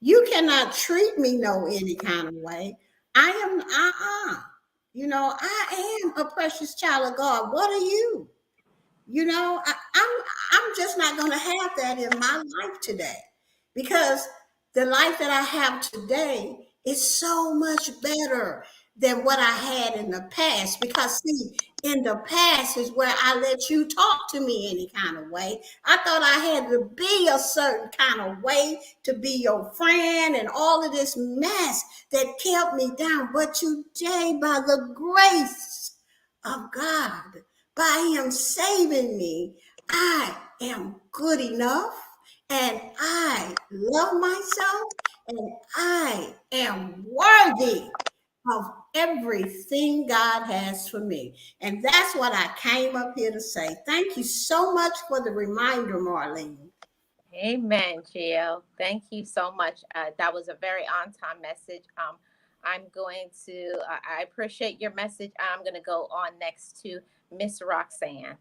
You cannot treat me no any kind of way. I am, I am a precious child of God. What are you? I'm just not going to have that in my life today, because the life that I have today is so much better than what I had in the past. Because see, in the past is where I let you talk to me any kind of way. I thought I had to be a certain kind of way to be your friend, and all of this mess that kept me down. But today, by the grace of God, by Him saving me, I am good enough, and I love myself, and I am worthy of everything God has for me. And that's what I came up here to say. Thank you so much for the reminder, Marlene. Amen, Gio. Thank you so much. That was a very on-time message. I'm going to, I appreciate your message. I'm going to go on next to Miss Roxanne.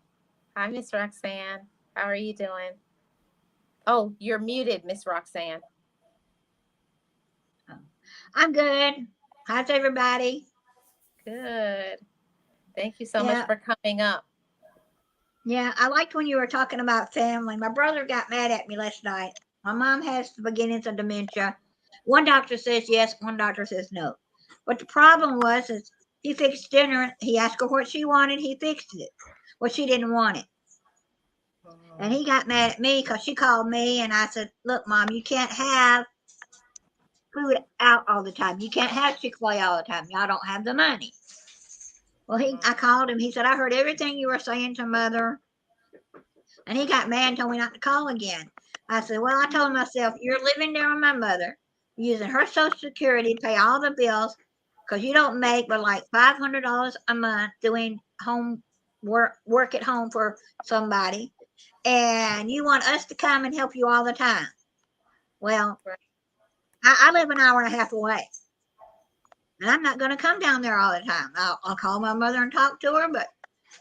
Hi, Miss Roxanne. How are you doing? Oh, you're muted, Miss Roxanne. I'm good. How's everybody? Good. Thank you so much for coming up. Yeah, I liked when you were talking about family. My brother got mad at me last night. My mom has the beginnings of dementia. One doctor says yes, one doctor says no. But the problem was is he fixed dinner. He asked her what she wanted. He fixed it. Well, she didn't want it. And he got mad at me because she called me and I said, look, Mom, you can't have food out all the time. You can't have Chick-fil-A all the time. Y'all don't have the money. Well, I called him. He said, I heard everything you were saying to Mother. And he got mad and told me not to call again. I said, well, I told myself, you're living there with my mother, using her Social Security to pay all the bills because you don't make but like $500 a month doing home work at home for somebody. And you want us to come and help you all the time. Well, I live an hour and a half away. And I'm not going to come down there all the time. I'll call my mother and talk to her, but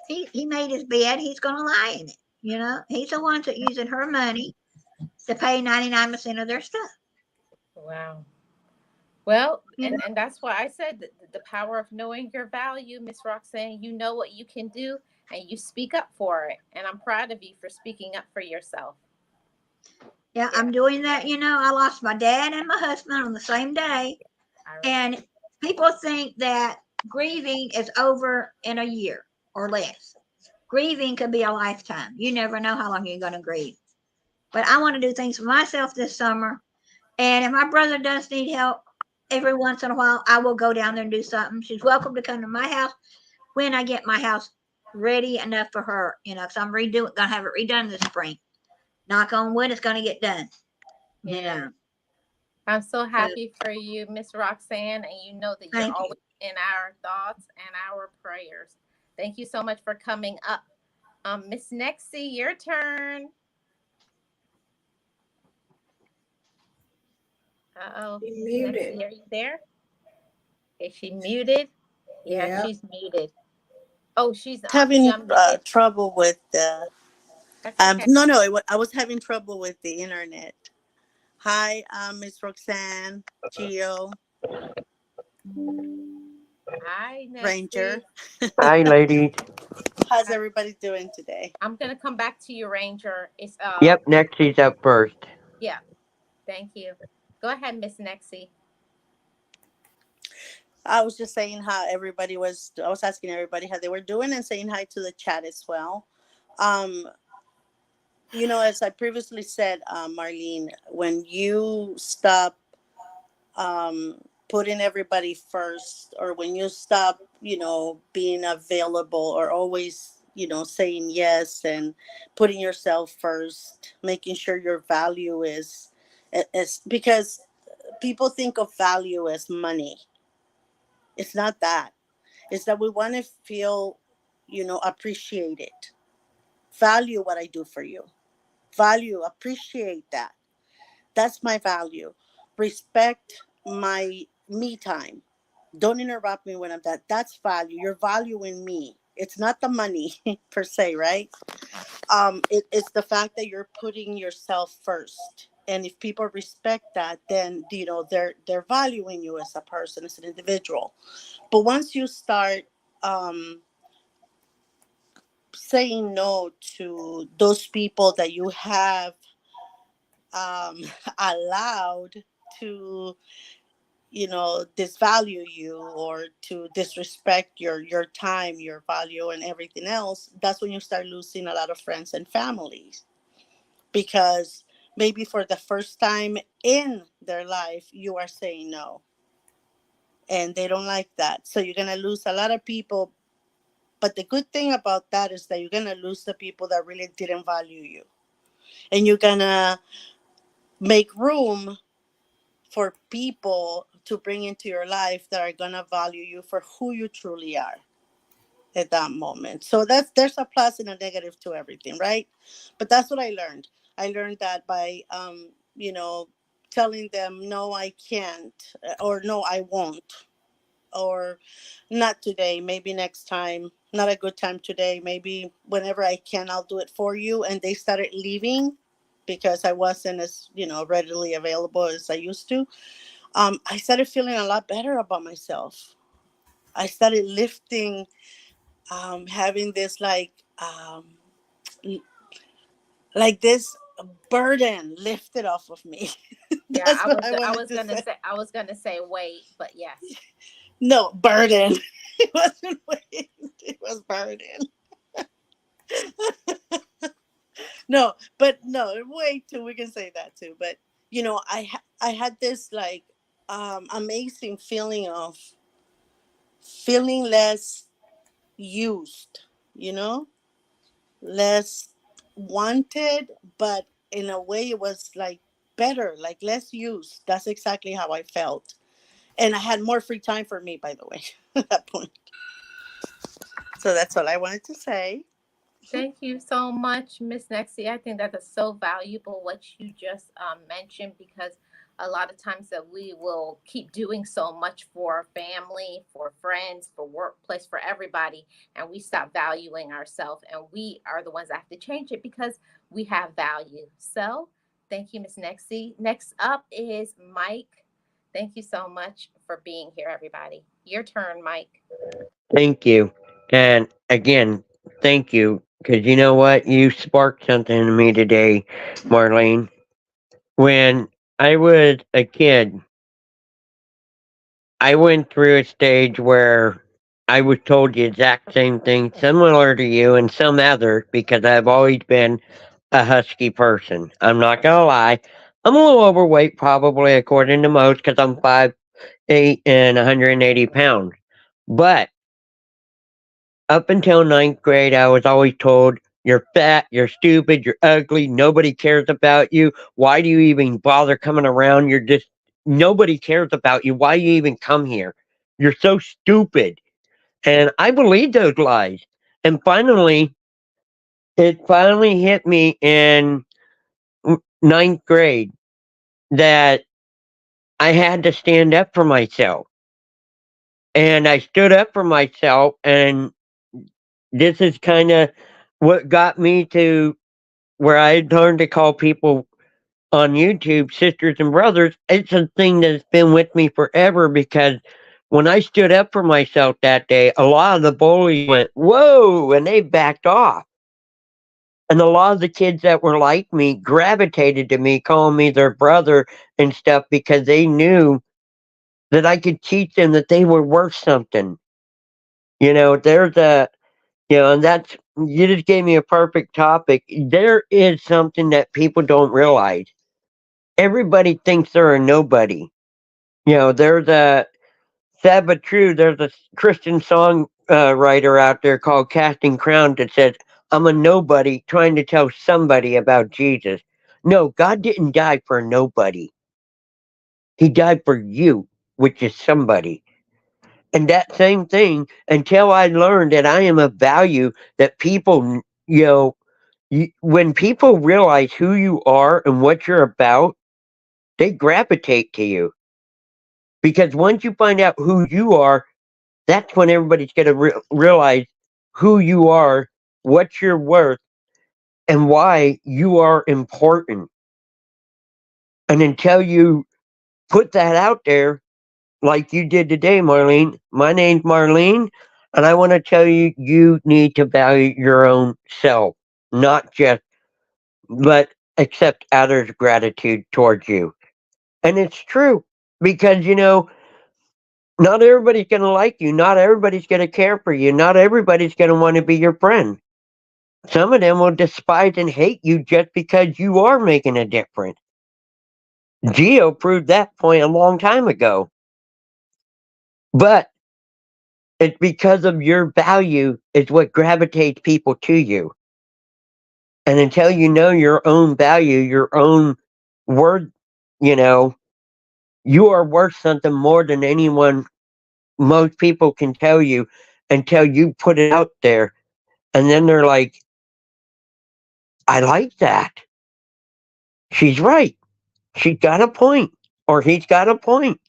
he made his bed. He's going to lie in it. You know, he's the one that's using her money to pay 99% of their stuff. Wow. Well, You know? and that's why I said that the power of knowing your value, Miss Roxanne. You know what you can do, and you speak up for it. And I'm proud of you for speaking up for yourself. Yeah, I'm doing that. You know, I lost my dad and my husband on the same day. And people think that grieving is over in a year or less. Grieving could be a lifetime. You never know how long you're going to grieve. But I want to do things for myself this summer. And if my brother does need help every once in a while, I will go down there and do something. She's welcome to come to my house when I get my house ready enough for her. You know, because I'm gonna have it redone this spring. Knock on wood, it's gonna get done. You know. I'm so happy for you, Miss Roxanne, and you know that you're always in our thoughts and our prayers. Thank you so much for coming up. Miss Nexie, your turn. Uh-oh. Muted. Nexie, are you there? Is she muted? Yeah, she's muted. Oh, she's having trouble with the okay. I was having trouble with the internet. Hi, Miss Roxanne, Gio. Hi, Nexie. Ranger. Hi, lady. How's everybody doing today? I'm gonna come back to you, Ranger. It's Yep, Nexie's up first. Yeah, thank you. Go ahead, Miss Nexie. I was just saying how I was asking everybody how they were doing and saying hi to the chat as well. You know, as I previously said, Marlene, when you stop putting everybody first, or when you stop, you know, being available or always, you know, saying yes and putting yourself first, making sure your value is because people think of value as money. It's not that. It's that we want to feel, you know, appreciated. Value what I do for you. Value, appreciate that. That's my value. Respect my me time. Don't interrupt me when I'm that. That's value. You're valuing me. It's not the money per se, right? It's the fact that you're putting yourself first. And if people respect that, then you know they're valuing you as a person, as an individual. But once you start saying no to those people that you have allowed to, you know, disvalue you or to disrespect your time, your value, and everything else, that's when you start losing a lot of friends and families, because maybe for the first time in their life you are saying no, and they don't like that, so you're going to lose a lot of people. But the good thing about that is that you're going to lose the people that really didn't value you, and you're going to make room for people to bring into your life that are going to value you for who you truly are at that moment. So there's a plus and a negative to everything, right? But that's what I learned. I learned that by you know, telling them no, I can't, or no, I won't, or not today, maybe next time, not a good time today, maybe whenever I can, I'll do it for you. And they started leaving because I wasn't as, you know, readily available as I used to. I started feeling a lot better about myself. I started lifting, having this like this burden lifted off of me. Yeah, I was gonna say weight, but yes. No, burden. It wasn't weight. It was burden. No, but no, weight too. We can say that too. But you know, I had this like amazing feeling of feeling less used, less wanted, but in a way it was like better, like less used. That's exactly how I felt. And I had more free time for me, by the way, at that point. So that's all I wanted to say. Thank you so much, Miss Nexie. I think that is so valuable what you just mentioned, because a lot of times that we will keep doing so much for family, for friends, for workplace, for everybody, and we stop valuing ourselves, and we are the ones that have to change it because we have value. So thank you, Miss Nexie. Next up is Mike. Thank you so much for being here, everybody. Your turn, Mike. Thank you. And again, thank you. Because you know what? You sparked something in me today, Marlene. When I was a kid, I went through a stage where I was told the exact same thing, similar to you and some other, because I've always been a husky person. I'm not going to lie. I'm a little overweight, probably, according to most, because I'm 5'8" and 180 pounds. But up until ninth grade, I was always told, you're fat, you're stupid, you're ugly, nobody cares about you. Why do you even bother coming around? Nobody cares about you. Why you even come here? You're so stupid. And I believed those lies. And it finally hit me in ninth grade that I had to stand up for myself. And I stood up for myself, and this is kind of what got me to where I learned to call people on YouTube sisters and brothers. It's a thing that's been with me forever, because when I stood up for myself that day, a lot of the bullies went, whoa, and they backed off. And a lot of the kids that were like me gravitated to me, calling me their brother and stuff, because they knew that I could teach them that they were worth something. And you just gave me a perfect topic. There is something that people don't realize. Everybody thinks they're a nobody. There's a sad but true. There's a Christian song writer out there called Casting Crowns that says, "I'm a nobody trying to tell somebody about Jesus." No, God didn't die for a nobody. He died for you, which is somebody. And that same thing, until I learned that I am of value, that people, when people realize who you are and what you're about, they gravitate to you. Because once you find out who you are, that's when everybody's going to realize who you are, what you're worth, and why you are important. And until you put that out there, like you did today, Marlene, my name's Marlene, and I want to tell you, you need to value your own self, not just, but accept others' gratitude towards you. And it's true, because, not everybody's going to like you. Not everybody's going to care for you. Not everybody's going to want to be your friend. Some of them will despise and hate you just because you are making a difference. Geo proved that point a long time ago. But it's because of your value is what gravitates people to you. And until you know your own value, your own worth, you are worth something more than anyone, most people can tell you, until you put it out there. And then they're like, I like that. She's right. She's got a point, or he's got a point.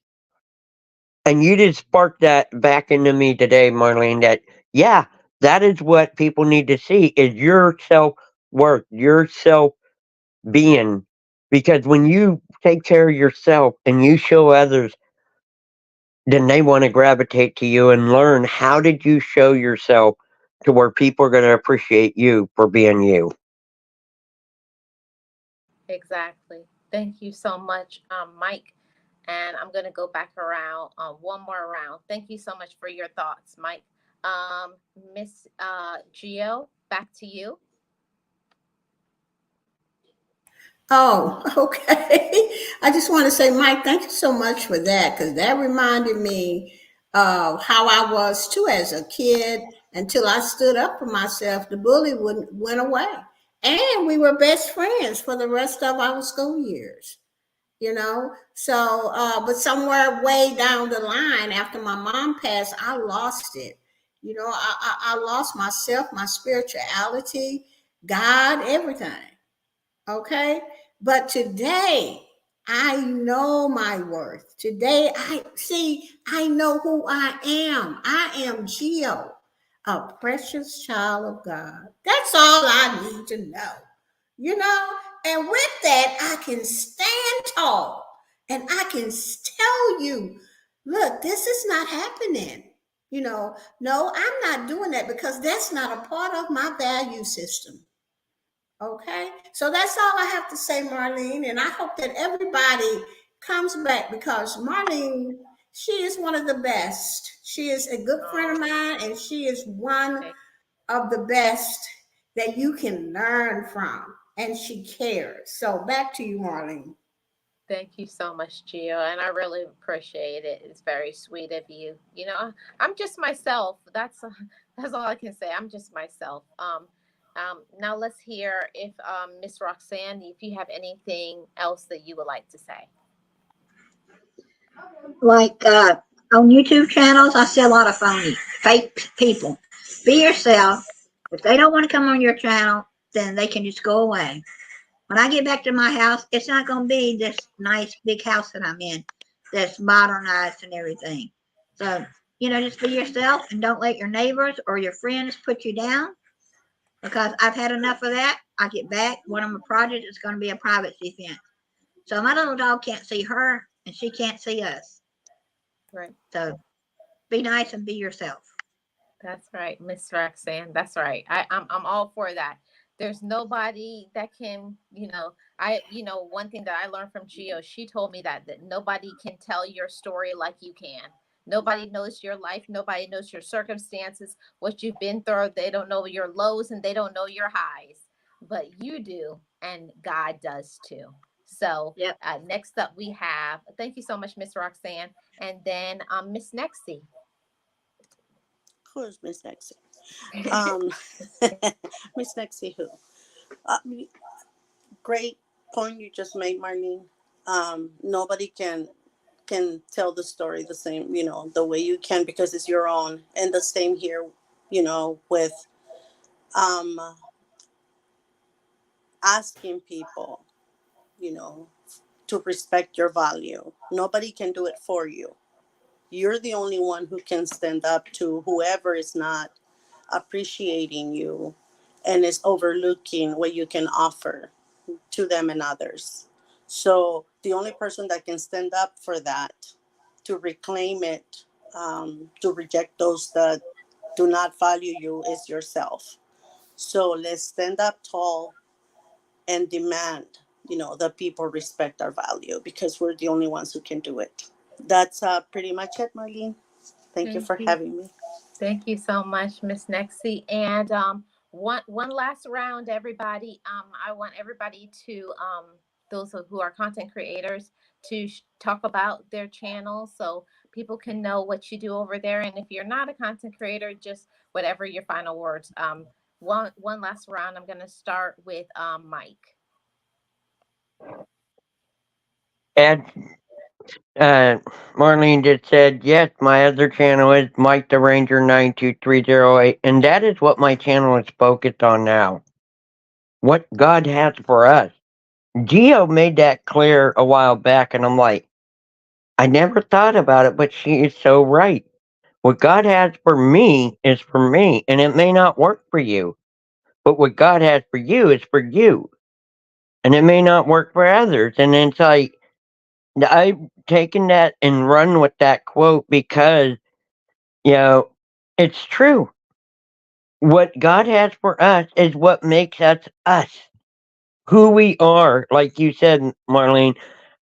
And you just sparked that back into me today, Marlene, that, yeah, that is what people need to see, is your self-worth, your self-being. Because when you take care of yourself and you show others, then they want to gravitate to you and learn, how did you show yourself to where people are going to appreciate you for being you. Exactly. Thank you so much, Mike. And I'm going to go back around one more round. Thank you so much for your thoughts, Mike. Miss Geo, back to you. Oh, okay. I just want to say, Mike, thank you so much for that, because that reminded me of how I was too as a kid. Until I stood up for myself, the bully went away. And we were best friends for the rest of our school years. So but somewhere way down the line after my mom passed, I lost it. I lost myself, my spirituality, God, everything. Okay. But today I know my worth. Today I know who I am. I am Geo, a precious child of God. That's all I need to know. you know and with that I can stand tall, and I can tell you, look, this is not happening. No, I'm not doing that, because that's not a part of my value system. Okay, so that's all I have to say, Marlene, and I hope that everybody comes back, because Marlene, she is one of the best. She is a good friend of mine, and she is one of the best that you can learn from, and she cares. So back to you, Marlene. Thank you so much, Gio, and I really appreciate it. It's very sweet of you. I'm just myself. That's all I can say. I'm just myself. Now let's hear if Miss Roxanne, if you have anything else that you would like to say. Like on YouTube channels, I see a lot of phony, fake people. Be yourself. If they don't want to come on your channel, then they can just go away. When I get back to my house, it's not going to be this nice big house that I'm in that's modernized and everything. So, just be yourself, and don't let your neighbors or your friends put you down, because I've had enough of that. I get back. One of my projects is going to be a privacy fence. So my little dog can't see her, and she can't see us. Right. So be nice and be yourself. That's right, Miss Roxanne. That's right. I'm all for that. There's nobody that can, one thing that I learned from Gio, she told me that nobody can tell your story like you can. Nobody knows your life. Nobody knows your circumstances, what you've been through. They don't know your lows, and they don't know your highs, but you do, and God does too. So Yep. Next up we have, thank you so much, Miss Roxanne, and then Miss Nexie. Who's Miss Nexie? Miss Nexie who? Great point you just made, Marlene. Nobody can tell the story the same, the way you can, because it's your own. And the same here, with asking people, to respect your value. Nobody can do it for you. You're the only one who can stand up to whoever is not appreciating you and is overlooking what you can offer to them and others. So the only person that can stand up for that, to reclaim it, to reject those that do not value you, is yourself. So let's stand up tall and demand, that people respect our value, because we're the only ones who can do it. That's pretty much it, Marlene. Thank you for having me. Thank you so much, Miss Nexie. And one last round, everybody. I want everybody to those who are content creators to talk about their channel, so people can know what you do over there. And if you're not a content creator, just whatever your final words. One last round. I'm going to start with Mike. And Marlene just said, yes, my other channel is Mike the Ranger 92308, and that is what my channel is focused on now. What God has for us. Geo made that clear a while back, and I'm like, I never thought about it, but she is so right. What God has for me is for me, and it may not work for you. But what God has for you is for you. And it may not work for others. And it's like, I've taken that and run with that quote because, it's true. What God has for us is what makes us us. Who we are, like you said, Marlene,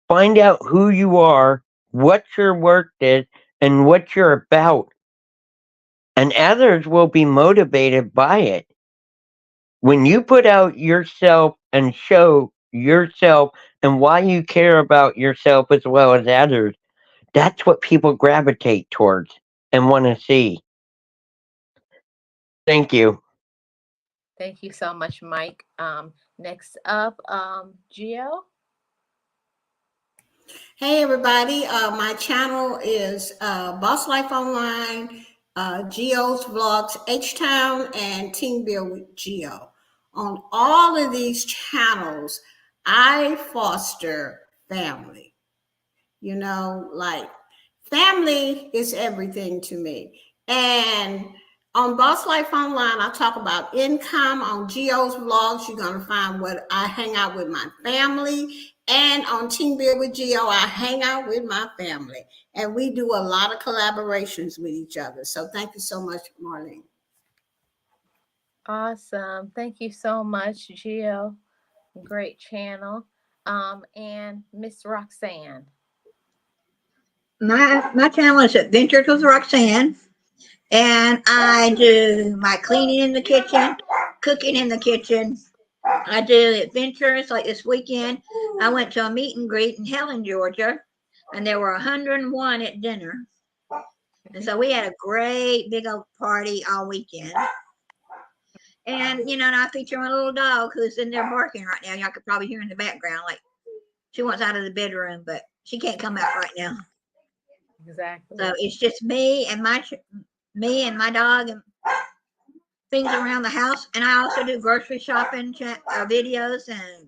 find out who you are, what your work is, and what you're about. And others will be motivated by it. When you put out yourself and show yourself and why you care about yourself as well as others, that's what people gravitate towards and want to see. Thank you. Thank you so much, Mike. Next up, Gio. Hey everybody, my channel is Boss Life Online, Geo's Vlogs, H-Town, and Team Build with Geo. On all of these channels, I foster family. You know, like family is everything to me. And on Boss Life Online, I talk about income. On Geo's Vlogs, you're going to find what I hang out with my family. And on Team Build with Geo, I hang out with my family. And we do a lot of collaborations with each other. So thank you so much, Marlene. Awesome. Thank you so much, Gio. Great channel. And Miss Roxanne. My channel is Adventures with Roxanne, and I do my cleaning in the kitchen, cooking in the kitchen. I do adventures. Like this weekend, I went to a meet and greet in Helen, Georgia, and there were 101 at dinner. And so we had a great big old party all weekend. And and I feature my little dog who's in there barking right now. Y'all could probably hear in the background, like she wants out of the bedroom, but she can't come out right now. Exactly. So it's just me and my dog and things around the house. And I also do grocery shopping videos and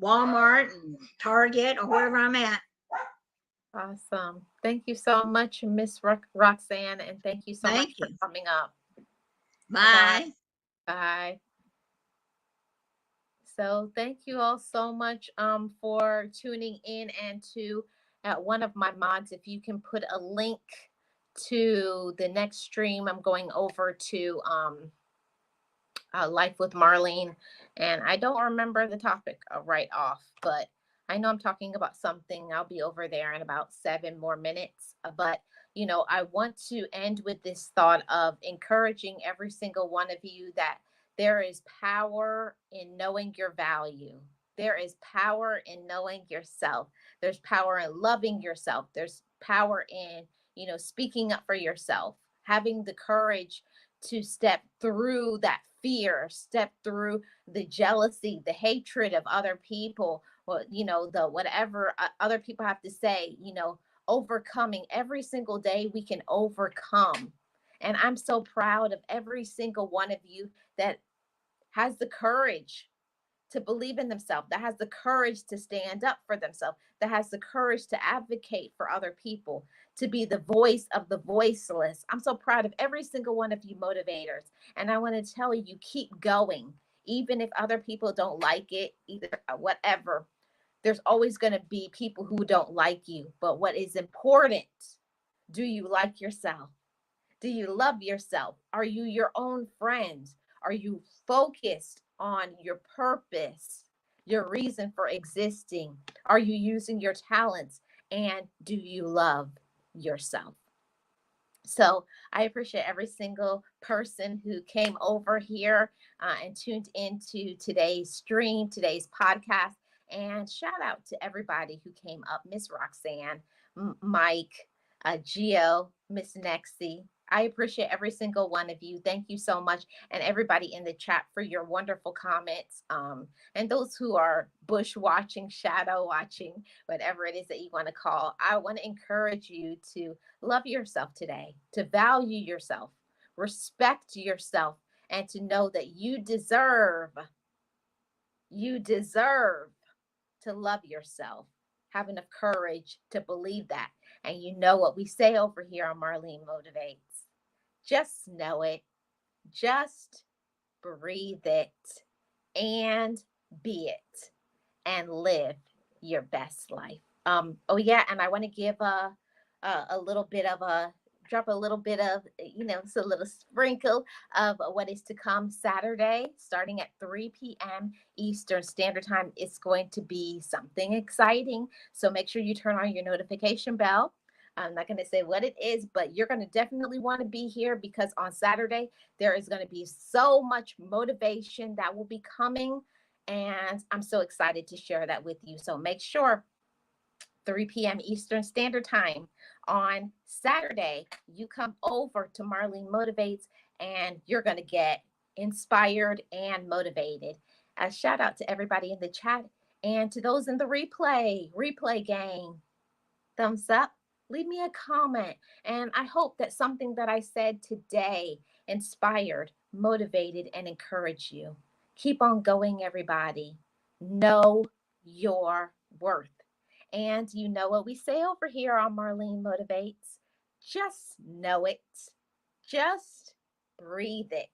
Walmart and Target or wherever I'm at. Awesome. Thank you so much, Miss Roxanne, and thank you so much for coming up. Bye. Bye. So thank you all so much for tuning in, and to one of my mods, if you can put a link to the next stream, I'm going over to Life with Marlene, and I don't remember the topic right off, but I know I'm talking about something. I'll be over there in about 7 more minutes. But I want to end with this thought of encouraging every single one of you that there is power in knowing your value. There is power in knowing yourself. There's power in loving yourself. There's power in, speaking up for yourself, having the courage to step through that fear, step through the jealousy, the hatred of other people, or, the whatever other people have to say, overcoming every single day we can overcome. And I'm so proud of every single one of you that has the courage to believe in themselves, that has the courage to stand up for themselves, that has the courage to advocate for other people, to be the voice of the voiceless. I'm so proud of every single one of you motivators. And I want to tell you, keep going. Even if other people don't like it, either whatever, there's always going to be people who don't like you. But what is important, do you like yourself? Do you love yourself? Are you your own friend? Are you focused on your purpose, your reason for existing? Are you using your talents? And do you love yourself? So I appreciate every single person who came over here and tuned into today's stream, today's podcast. And shout out to everybody who came up: Miss Roxanne, Mike, Gio, Miss Nexie. I appreciate every single one of you. Thank you so much. And everybody in the chat for your wonderful comments. And those who are bush watching, shadow watching, whatever it is that you want to call, I want to encourage you to love yourself today, to value yourself, respect yourself, and to know that you deserve to love yourself. Have enough courage to believe that. And you know what we say over here on Marlene Motivates. Just know it. Just breathe it and be it and live your best life. Oh yeah, and I want to give a little bit of drop a little bit of, it's a little sprinkle of what is to come Saturday, starting at 3 p.m. Eastern Standard Time. It's going to be something exciting. So make sure you turn on your notification bell. I'm not going to say what it is, but you're going to definitely want to be here, because on Saturday, there is going to be so much motivation that will be coming. And I'm so excited to share that with you. So make sure 3 p.m. Eastern Standard Time on Saturday, you come over to Marlene Motivates and you're going to get inspired and motivated. A shout out to everybody in the chat and to those in the replay gang. Thumbs up, leave me a comment. And I hope that something that I said today inspired, motivated, and encouraged you. Keep on going, everybody. Know your worth. And you know what we say over here on Marlene Motivates? Just know it. Just breathe it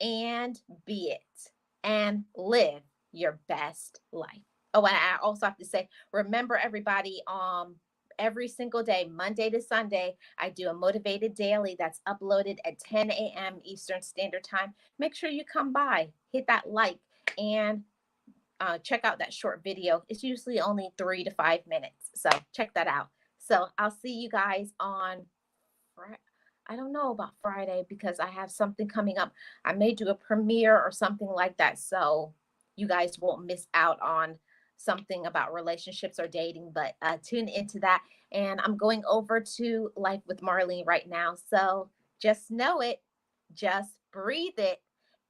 and be it and live your best life. Oh, and I also have to say, remember everybody, every single day, Monday to Sunday, I do a Motivated Daily that's uploaded at 10 a.m. Eastern Standard Time. Make sure you come by, hit that like, and check out that short video. It's usually only 3 to 5 minutes. So check that out. So I'll see you guys on Friday. I don't know about Friday because I have something coming up. I may do a premiere or something like that. So you guys won't miss out on something about relationships or dating, but tune into that. And I'm going over to Life with Marlene right now. So just know it, just breathe it,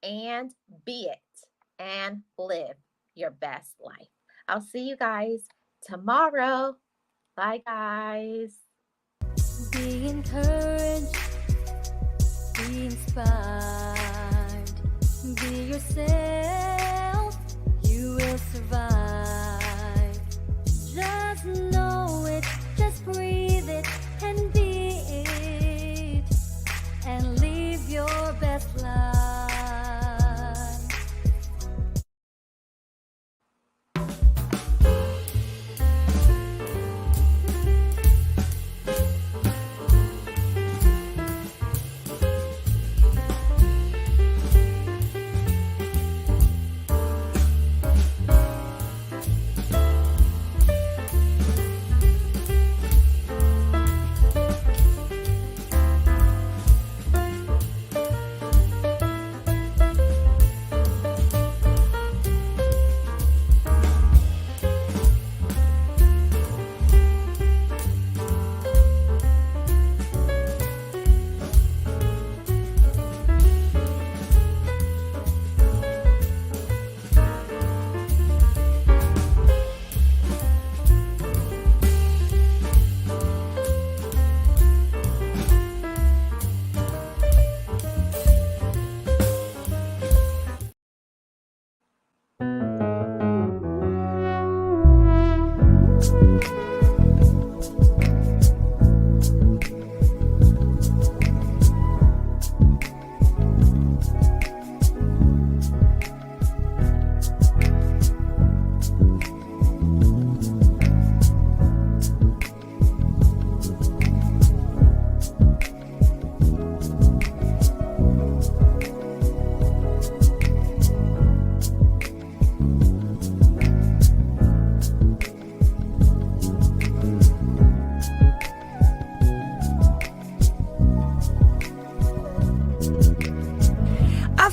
and be it, and live your best life. I'll see you guys tomorrow. Bye, guys. Be encouraged, be inspired, be yourself, you will survive. Just know it, just breathe it, and be it, and live your best life.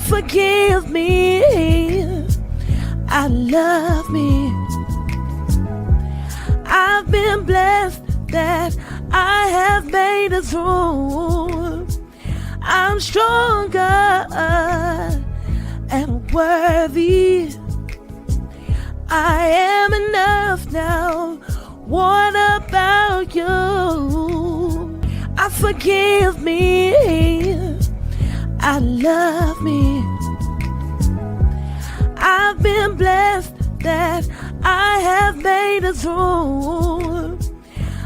Forgive me, I love me. I've been blessed that I have made it through. I'm stronger and worthy. I am enough now. What about you? I forgive me, I love me. I've been blessed that I have made it through.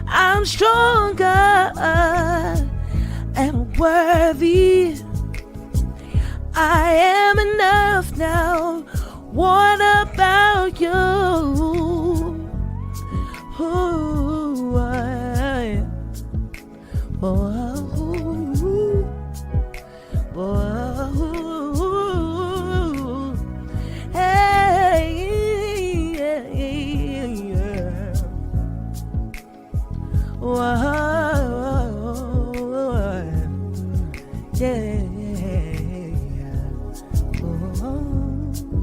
I'm stronger and worthy. I am enough now. What about you? Ooh, hey, yeah.